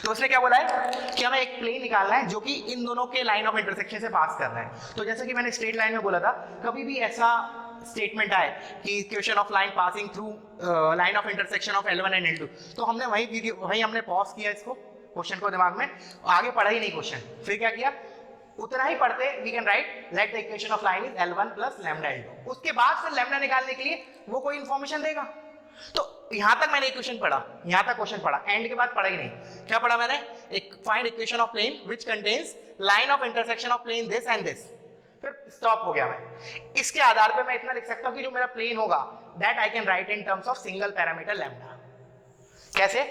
तो उसने क्या बोला है कि हमें एक प्लेन निकालना है जो कि इन दोनों के लाइन ऑफ इंटरसेक्शन से पास कर रहा है। तो जैसे कि मैंने स्ट्रेट लाइन में बोला था, कभी भी ऐसा स्टेटमेंट आए कि equation of line passing through line of intersection of L1 and L2, तो हमने वही हमने पॉज किया इसको क्वेश्चन को दिमाग में, आगे पढ़ा ही नहीं क्वेश्चन। फिर क्या किया, उतना ही पढ़ते we can write let the equation of line is L1 plus lambda L2। उसके बाद फिर लैम्डा निकालने के लिए वो कोई इंफॉर्मेशन देगा। तो यहां तक मैंने इक्वेशन पढ़ा, यहां तक क्वेश्चन पढ़ा, एंड के बाद पढ़ा ही नहीं। क्या पढ़ा मैंने, एक find equation of plane which contains line of intersection of plane this and this, फिर स्टॉप हो गया मैं। इसके आधार पे मैं इतना लिख सकता हूं कि जो मेरा प्लेन होगा that I can right in terms of single parameter lambda. कैसे,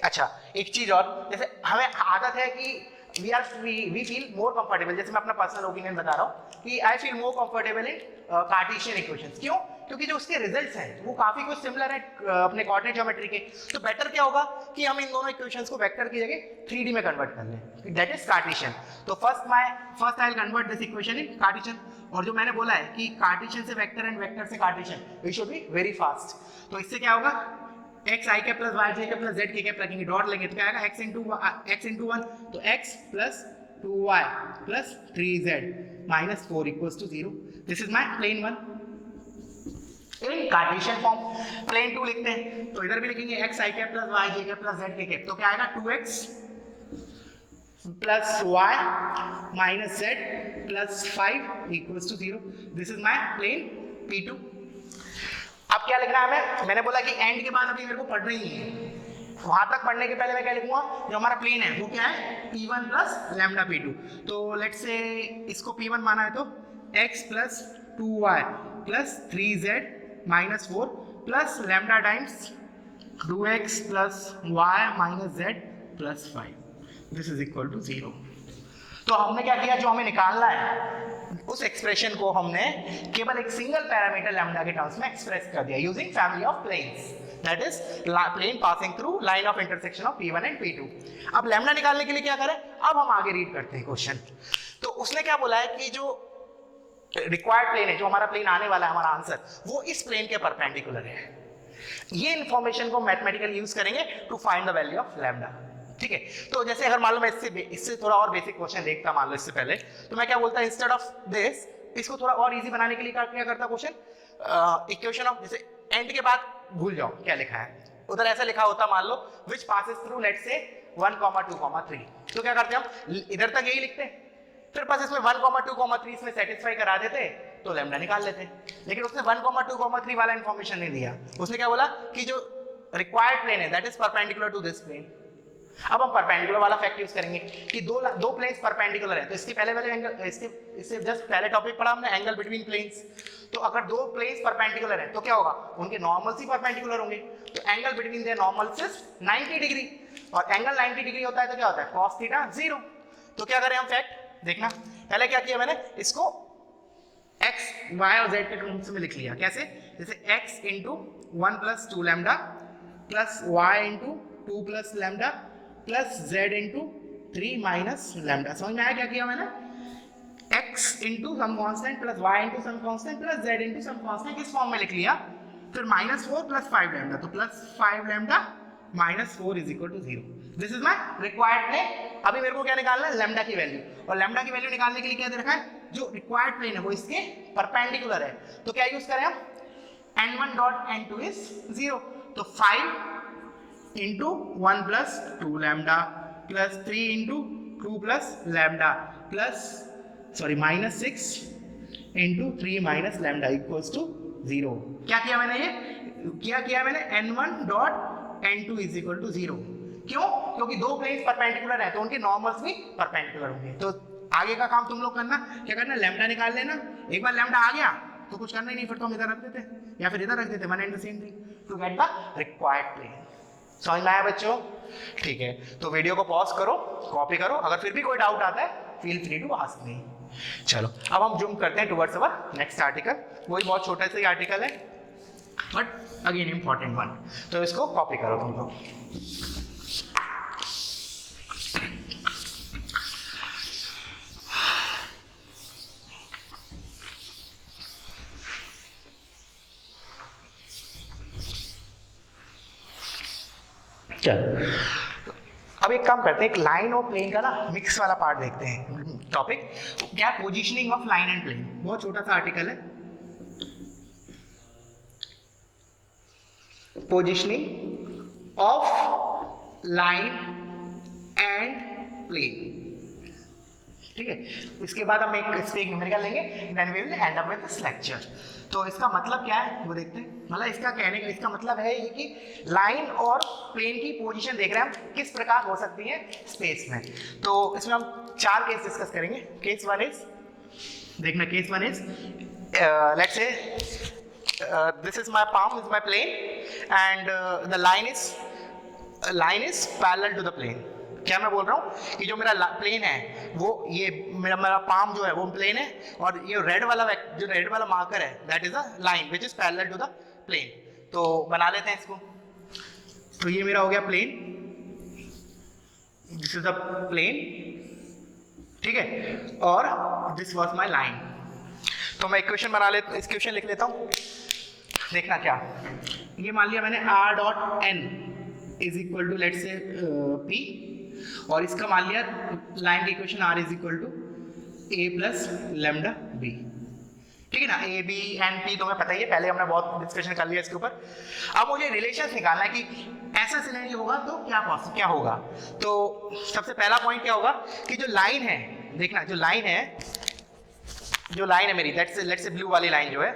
अच्छा एक चीज और, जैसे हमें आदत है कि वी फील मोर कंफर्टेबल, जैसे मैं अपना पर्सनल ओपिनियन बता रहा हूं कि I feel more comfortable in Cartesian equations. क्यों, क्योंकि जो उसके रिजल्ट्स हैं वो काफी कुछ सिमिलर है अपने कोऑर्डिनेट ज्योमेट्री के। तो बेटर क्या होगा कि हम इन दोनों इक्वेशंस को वेक्टर की जगह 3D में कन्वर्ट कर लें, दैट इज कार्टेशियन। तो first I will convert this equation in Cartesian, और जो मैंने बोला है कि कार्टेशियन से वेक्टर एंड वेक्टर से Cartesian, we should be very fast. तो इससे क्या होगा, x i के प्लस y j के प्लस z k के लगेंगे, डॉट लेंगे तो क्या आएगा x into 1, तो x plus 2y plus 3z minus 4 equals to 0। This is my plane 1 in Cartesian form. Plane 2 लिखते हैं, तो इधर भी लिखेंगे x i के प्लस y j के प्लस z k, तो क्या आएगा 2x plus y minus z plus 5 equals to 0। This is my plane P2। अब क्या लिखना है हमें, मैंने बोला कि एंड के बाद अभी मेरे को पढ़ना ही नहीं है, वहां तक पढ़ने के पहले मैं क्या लिखूंगा, जो हमारा प्लेन है वो क्या है P1 प्लस लैम्डा P2। तो लेट्स से इसको P1 माना है तो x plus 2y plus 3z minus 4 plus lambda times 2x plus y minus z plus 5, this is equal to 0। तो हमने क्या किया, जो हमें निकालना है उस एक्सप्रेशन को हमने केवल एक सिंगल पैरामीटर लैम्डा के टर्म्स में एक्सप्रेस कर दिया using family of planes, that is plane passing through line of intersection of P1 and P2। अब लैम्डा निकालने के लिए क्या करें, अब हम आगे रीड करते हैं क्वेश्चन। तो उसने क्या बोला है कि जो रिक्वायर्ड प्लेन है, जो हमारा प्लेन आने वाला है, हमारा आंसर वो इस प्लेन के परपेंडिकुलर है। ये इंफॉर्मेशन को मैथमेटिकली यूज करेंगे to find the value of lambda. ठीक है। तो जैसे अगर मान लो मैं इससे थोड़ा और बेसिक क्वेश्चन देखता, मान लो इससे पहले, तो मैं क्या बोलता, इंस्टेड ऑफ दिस, इसको थोड़ा और इजी बनाने के लिए क्या करता क्वेश्चन, इक्वेशन ऑफ, जैसे एंड के बाद भूल जाओ क्या लिखा है, उधर ऐसा लिखा होता मान लो which passes through let's say 1, 2, 3, तो क्या करते हम इधर तक यही लिखते, फिर बस इसमें 1, 2, 3 इसमें सेटिस्फाई करा देते तो लैम्डा निकाल लेते। लेकिन उसने 1, 2, 3 वाला इंफॉर्मेशन नहीं दिया, उसने क्या बोला कि जो रिक्वायर्ड प्लेन है that is perpendicular to this plane. अब हम परपेंडिकुलर वाला फैक्ट यूज करेंगे कि दो प्लेन्स परपेंडिकुलर है, तो इसके पहले वाले एंगल, इससे जस्ट पहले टॉपिक पढ़ा हमने एंगल बिटवीन प्लेन्स, तो अगर दो प्लेन्स परपेंडिकुलर है तो क्या होगा, उनके नॉर्मल्स ही परपेंडिकुलर होंगे, तो angle between their normals is 90 degree, और एंगल 90 डिग्री होता है तो क्या होता है cos थीटा 0। तो क्या करें हम फैक्ट देखना, पहले क्या किया मैंने, इसको x y और z के टर्म्स में लिख लिया, कैसे, जैसे x into 1 plus 2 lambda plus y into 2 plus lambda plus z into 3 minus lambda. समझ में आया क्या किया मैंने, x into some constant plus y into some constant plus z into some constant इस फॉर्म में लिख लिया, फिर -4 प्लस 5 लैम्डा, तो plus 5 lambda minus 4 is equal to 0। This is my required plane. अभी मेरे को क्या निकालना है, लैम्डा की वैल्यू, और लैम्डा की वैल्यू निकालने के लिए क्या दे रखा है, जो रिक्वायर्ड प्लेन है वो इसके परपेंडिकुलर है, तो क्या यूज करें हम, n1 डॉट n2 इज 0, तो 5 into 1 plus 2 lambda plus 3 into 2 plus lambda plus minus 6 into 3 minus lambda equals to 0। क्या किया मैंने, ये किया मैंने n1 dot n2 is equal to 0। क्यों, क्योंकि दो प्लेन्स परपेंडिकुलर है तो उनके नॉर्मल्स भी परपेंडिकुलर होंगे। तो आगे का काम तुम लोग करना, क्या करना, लैम्डा निकाल लेना, एक बार लैम्डा आ गया तो कुछ करना ही नहीं, फिर तो हम इधर रख देते या फिर इधर रख देते, one and the same thing to get the required plane. समझ में आया बच्चों, ठीक है। तो वीडियो को पॉज करो, कॉपी करो, अगर फिर भी कोई डाउट आता है feel free to ask me. चलो अब हम जूम करते हैं टुवर्ड्स अवर नेक्स्ट आर्टिकल, वही बहुत छोटा सा ही आर्टिकल है बट अगेन इंपॉर्टेंट वन, तो इसको कॉपी करो तुम लोग। चलो अब एक काम करते हैं, एक लाइन और प्लेन का ना मिक्स वाला पार्ट देखते हैं, टॉपिक क्या, positioning of line and plane, बहुत छोटा सा आर्टिकल है, positioning of line and plane, ठीक है। इसके बाद हम इस पे एक न्यूमेरिकल लेंगे, then we will end up with this lecture. तो इसका मतलब क्या है वो देखते हैं, मतलब इसका कहने का इसका मतलब है ये कि लाइन और प्लेन की पोजीशन देख रहे हैं हम किस प्रकार हो सकती है स्पेस में। तो इसमें हम 4 केस डिस्कस करेंगे। केस 1 इज, देखना केस 1 इज, लेट्स से this is my palm, this is my plane and the line is parallel to the plane। क्या मैं बोल रहा हूँ कि जो मेरा प्लेन है वो ये मेरा पाम जो है वो प्लेन है, और ये रेड वाला मार्कर है that is a line which is parallel to the plane. तो बना लेते हैं इसको, तो ये मेरा हो गया plane, this is a plane, ठीक है, और दिस वाज माय लाइन। तो मैं इक्वेशन बना लेता, इस इक्वेशन लिख लेता हूँ, देखना क्या, ये मान लिया मैंने r dot n is equal to let's say p, और इसका मान लिया लाइन की equation r is equal to a plus lambda b, ठीक है ना, a b एंड p तो मैं पता ही है, पहले हमने बहुत डिस्कशन कर लिया इसके ऊपर। अब मुझे रिलेशंस निकालना है कि ऐसा सिनेरियो होगा तो क्या होगा। तो सबसे पहला पॉइंट क्या होगा कि जो लाइन है, देखना जो लाइन है मेरी, लेट्स से ब्लू वाली लाइन जो है,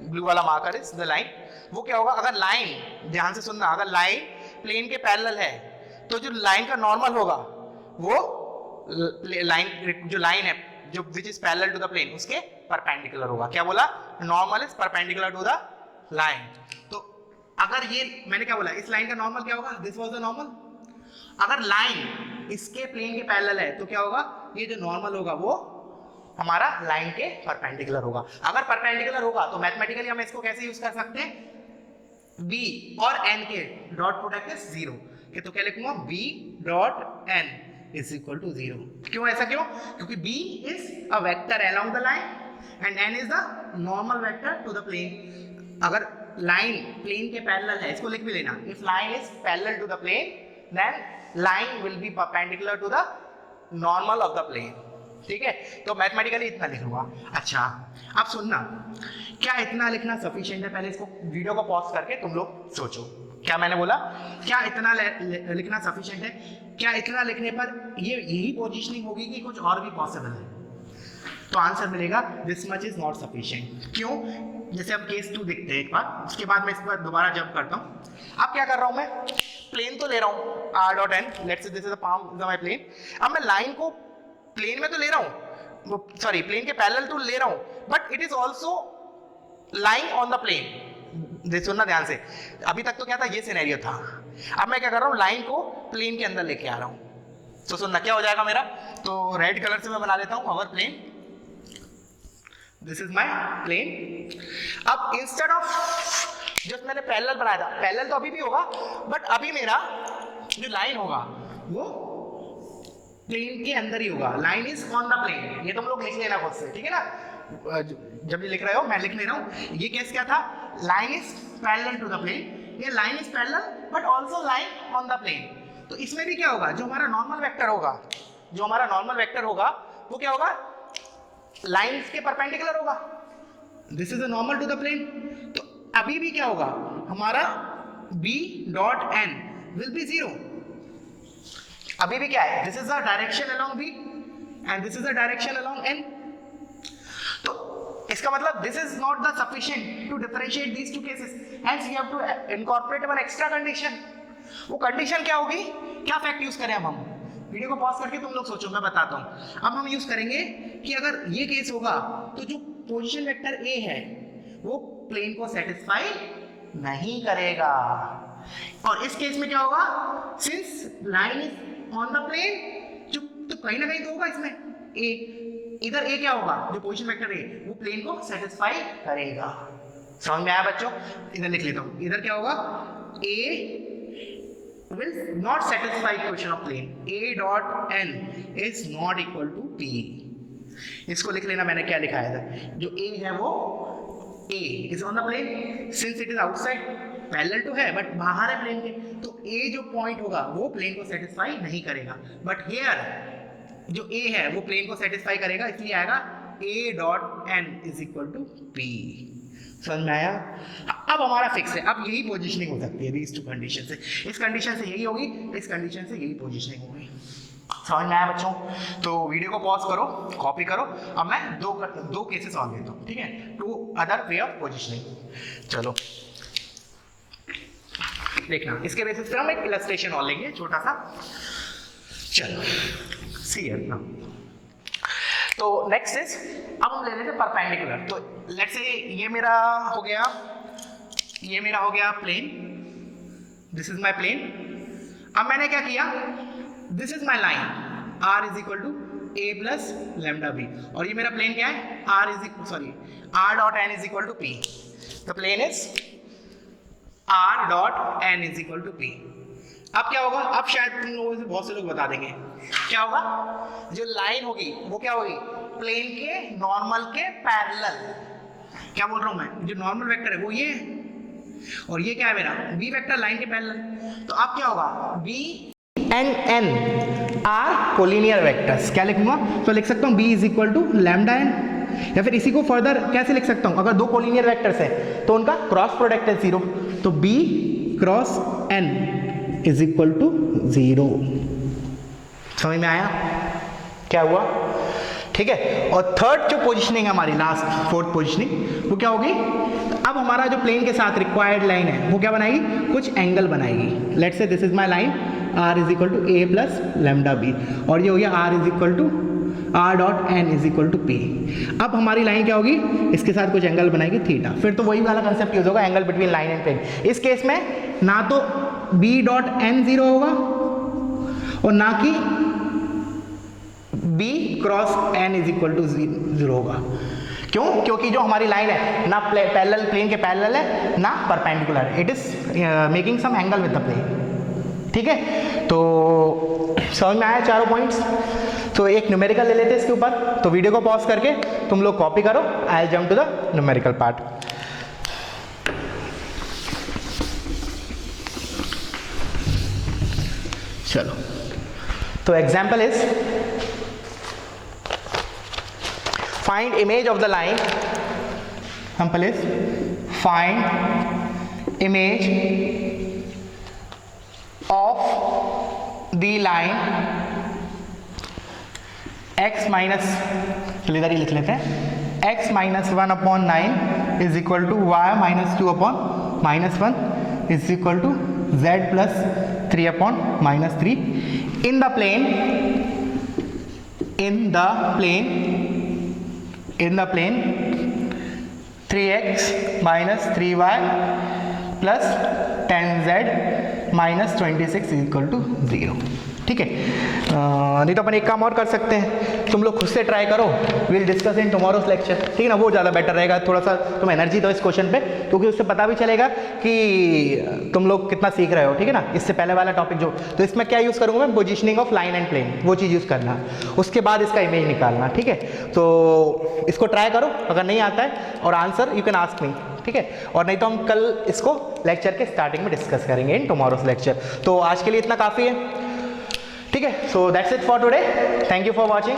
ब्लू वाला मार्कर इज द लाइन, वो क्या होगा, अगर लाइन, ध्यान से सुनना, अगर लाइन प्लेन के पैरेलल है तो जो लाइन का नॉर्मल होगा वो लाइन है जो which is parallel to the plane उसके परपेंडिकुलर होगा। क्या बोला, normal is perpendicular to the line. तो अगर ये मैंने क्या बोला, इस लाइन का नॉर्मल क्या होगा, दिस वाज द नॉर्मल। अगर लाइन इसके प्लेन के पैरेलल है तो क्या होगा, ये जो नॉर्मल होगा वो हमारा लाइन के परपेंडिकुलर होगा। अगर परपेंडिकुलर होगा तो मैथमेटिकली हम इसको कैसे यूज कर सकते हैं, b और n के डॉट प्रोडक्ट इज 0, तो क्या लिखूंगा, b dot n is equal to 0। क्यों, ऐसा क्यों, क्योंकि b is a vector along the line and n is the normal vector to the plane. अगर लाइन प्लेन के पैरेलल है, इसको लिख भी लेना, if line is parallel to the plane then line will be perpendicular to the normal of the plane. ठीक है, तो मैथमेटिकली इतना लिख लूंगा। अच्छा अब सुनना, क्या इतना लिखना सफिशिएंट है? पहले इसको वीडियो को पॉज करके तुम लोग सोचो, क्या मैंने बोला, क्या इतना लिखना सफिशिएंट है? क्या इतना लिखने पर ये यही पोजीशनिंग होगी कि कुछ और भी पॉसिबल है? तो आंसर मिलेगा this much is not sufficient. क्यों? जैसे अब केस 2 देखते हैं एक बार, उसके बाद मैं इस पर दोबारा जंप करता हूँ। अब क्या कर रहा हूँ मैं, प्लेन तो ले रहा हूँ r dot n, let's say this is the palm my plane. अब मैं लाइन को प्लेन में तो ले रहा हूँ, सॉरी प्लेन के पैरेलल तो ले रहा हूँ, but it is also lying on the plane. सुनना ध्यान से, अभी तक तो क्या था, ये सिनेरियो था। अब मैं क्या कर रहा हूँ, लाइन को प्लेन के अंदर लेके आ रहा हूँ। तो सुनना क्या हो जाएगा मेरा, तो रेड कलर से मैं बना लेता हूँ our plane, this is my plane. अब इंस्टेड ऑफ जो मैंने पैरेलल बनाया था, पैरेलल तो अभी भी होगा, बट अभी मेरा जो लाइन होगा वो प्लेन के अंदर ही होगा, line is on the plane. ये तुम लोग लिख लेना खुद से, ठीक है ना, जब ये लिख रहे हो मैं लिख ले रहा हूँ। ये केस क्या था, line is parallel to the plane, ये line is parallel but also line on the plane. तो इसमें भी क्या होगा, जो हमारा नॉर्मल वेक्टर होगा, जो हमारा नॉर्मल वेक्टर होगा वो क्या होगा, लाइंस के परपेंडिकुलर होगा, this is a normal to the plane. तो अभी भी क्या होगा, हमारा b dot n will be 0। अभी भी क्या है, this is the direction along b and this is the direction along n। तो इसका मतलब this is not the sufficient to differentiate these two cases, hence we have to incorporate one extra condition. वो कंडीशन क्या होगी, क्या फैक्ट यूज करें हम वीडियो को पॉज करके तुम लोग सोचो, मैं बताता हूं। अब हम यूज करेंगे कि अगर ये केस होगा तो जो पोजीशन वेक्टर a है वो प्लेन को सेटिस्फाई नहीं करेगा, और इस केस में क्या होगा, since line is on the plane, जो तो कहीं ना कहीं तो होगा इसमें a, इधर a क्या होगा, जो पोजीशन वेक्टर a वो प्लेन को सेटिस्फाई करेगा। समझ में आया बच्चों? इधर लिख लेता हूं, इधर क्या होगा, a will not satisfy equation of plane, a dot n is not equal to p। इसको लिख लेना, मैंने क्या लिखाया था, जो a है वो a is on the plane, since it is outside parallel to है बट बाहर है प्लेन के, तो a जो पॉइंट होगा वो प्लेन को सेटिस्फाई नहीं करेगा, बट here जो a है वो प्लेन को सेटिस्फाई करेगा, इसलिए आएगा a dot n is equal to p। समझ में आया? अब हमारा फिक्स है, अब यही पोजीशनिंग हो सकती है these two कंडीशन से, इस कंडीशन से यही होगी, इस कंडीशन से यही पोजीशनिंग होगी। समझ में आया बच्चों? तो वीडियो को पॉज करो, कॉपी करो। अब मैं दो केसेस और लेता हूँ, ठीक है, two other way of positioning. चलो देखना, इसके बेसिस पे हम एक इलस्ट्रेशन और लेंगे छोटा सा। चलो सी है। तो नेक्स्ट इज, अब हम ले लेते हैं परपेंडिकुलर। तो लेट्स से ये मेरा हो गया, ये मेरा हो गया plane, this is my plane. अब मैंने क्या किया, this is my line, r is equal to a plus lambda b, और ये मेरा प्लेन क्या है, r dot n is equal to p। The plane is r dot n is equal to p। अब क्या होगा, अब शायद तुम लोगों से बहुत से लोग बता देंगे क्या होगा, जो लाइन होगी वो क्या होगी, प्लेन के नॉर्मल के पैरेलल। क्या बोल रहा हूं मैं, जो नॉर्मल वेक्टर है वो ये है, और ये क्या है मेरा b वेक्टर लाइन के पैरेलल। तो अब क्या होगा, b and n are collinear vectors. क्या लिखूंगा, तो लिख सकता हूँ b is equal to lambda n, या फिर इसी को फर्दर कैसे लिख सकता हूँ, अगर दो कोलिनियर वेक्टर्स है तो उनका क्रॉस प्रोडक्ट है 0, तो b cross n is equal to 0। समझ में आया क्या हुआ? ठीक है। और थर्ड जो पोजीशनिंग है हमारी, लास्ट फोर्थ पोजीशनिंग, वो क्या होगी, अब हमारा जो प्लेन के साथ रिक्वायर्ड लाइन है वो क्या बनाएगी, कुछ एंगल बनाएगी। Let's say this is my line, r is equal to a plus lambda b, और ये हो गया r is equal to r dot n is equal to p। अब हमारी लाइन क्या होगी, इसके साथ कुछ एंगल बनाएगी थीटा। फिर तो वही वाला कंसेप्ट यूज होगा, angle between line and plane. इस केस में ना तो b डॉट n 0 होगा और ना कि b cross n is equal to 0 होगा। क्यों? क्योंकि जो हमारी लाइन है ना पैरेलल, प्लेन के पैरेलल है, ना perpendicular, it is making some angle with the plane. ठीक है, तो समझ में आया चारों पॉइंट्स। तो एक न्यूमेरिकल ले लेते हैं इसके ऊपर, तो वीडियो को पॉज करके तुम लोग कॉपी करो, I will jump to the numerical part. चलो, तो example is find image of the line. Example is find image of the line x minus, चलिए इधर ही लिख लेते हैं, x minus 1/9 is equal to y minus 2/-1 is equal to z plus 3/-3 in the plane 3x minus 3y plus 10z minus 26 is equal to 0. ठीक है, नहीं तो अपन एक काम और कर सकते हैं, तुम लोग खुद से ट्राई करो, will discuss in tomorrow's lecture. ठीक है ना, वो ज़्यादा बेटर रहेगा. थोड़ा सा तुम एनर्जी दो इस क्वेश्चन पे, क्योंकि उससे पता भी चलेगा कि तुम लोग कितना सीख रहे हो. ठीक है ना, इससे पहले वाला टॉपिक जो, तो इसमें क्या यूज़ करूँगा मैं, positioning of line and plane, वो चीज़ यूज़ करना, उसके बाद इसका इमेज निकालना. ठीक है, तो इसको ट्राई करो, अगर नहीं आता है और आंसर यू कैन आस्क मी. ठीक है, और नहीं तो हम कल इसको लेक्चर के स्टार्टिंग में डिस्कस करेंगे इन टुमारोज लेक्चर. तो आज के लिए इतना काफ़ी है. ठीक है, so that's it for today. Thank you for watching.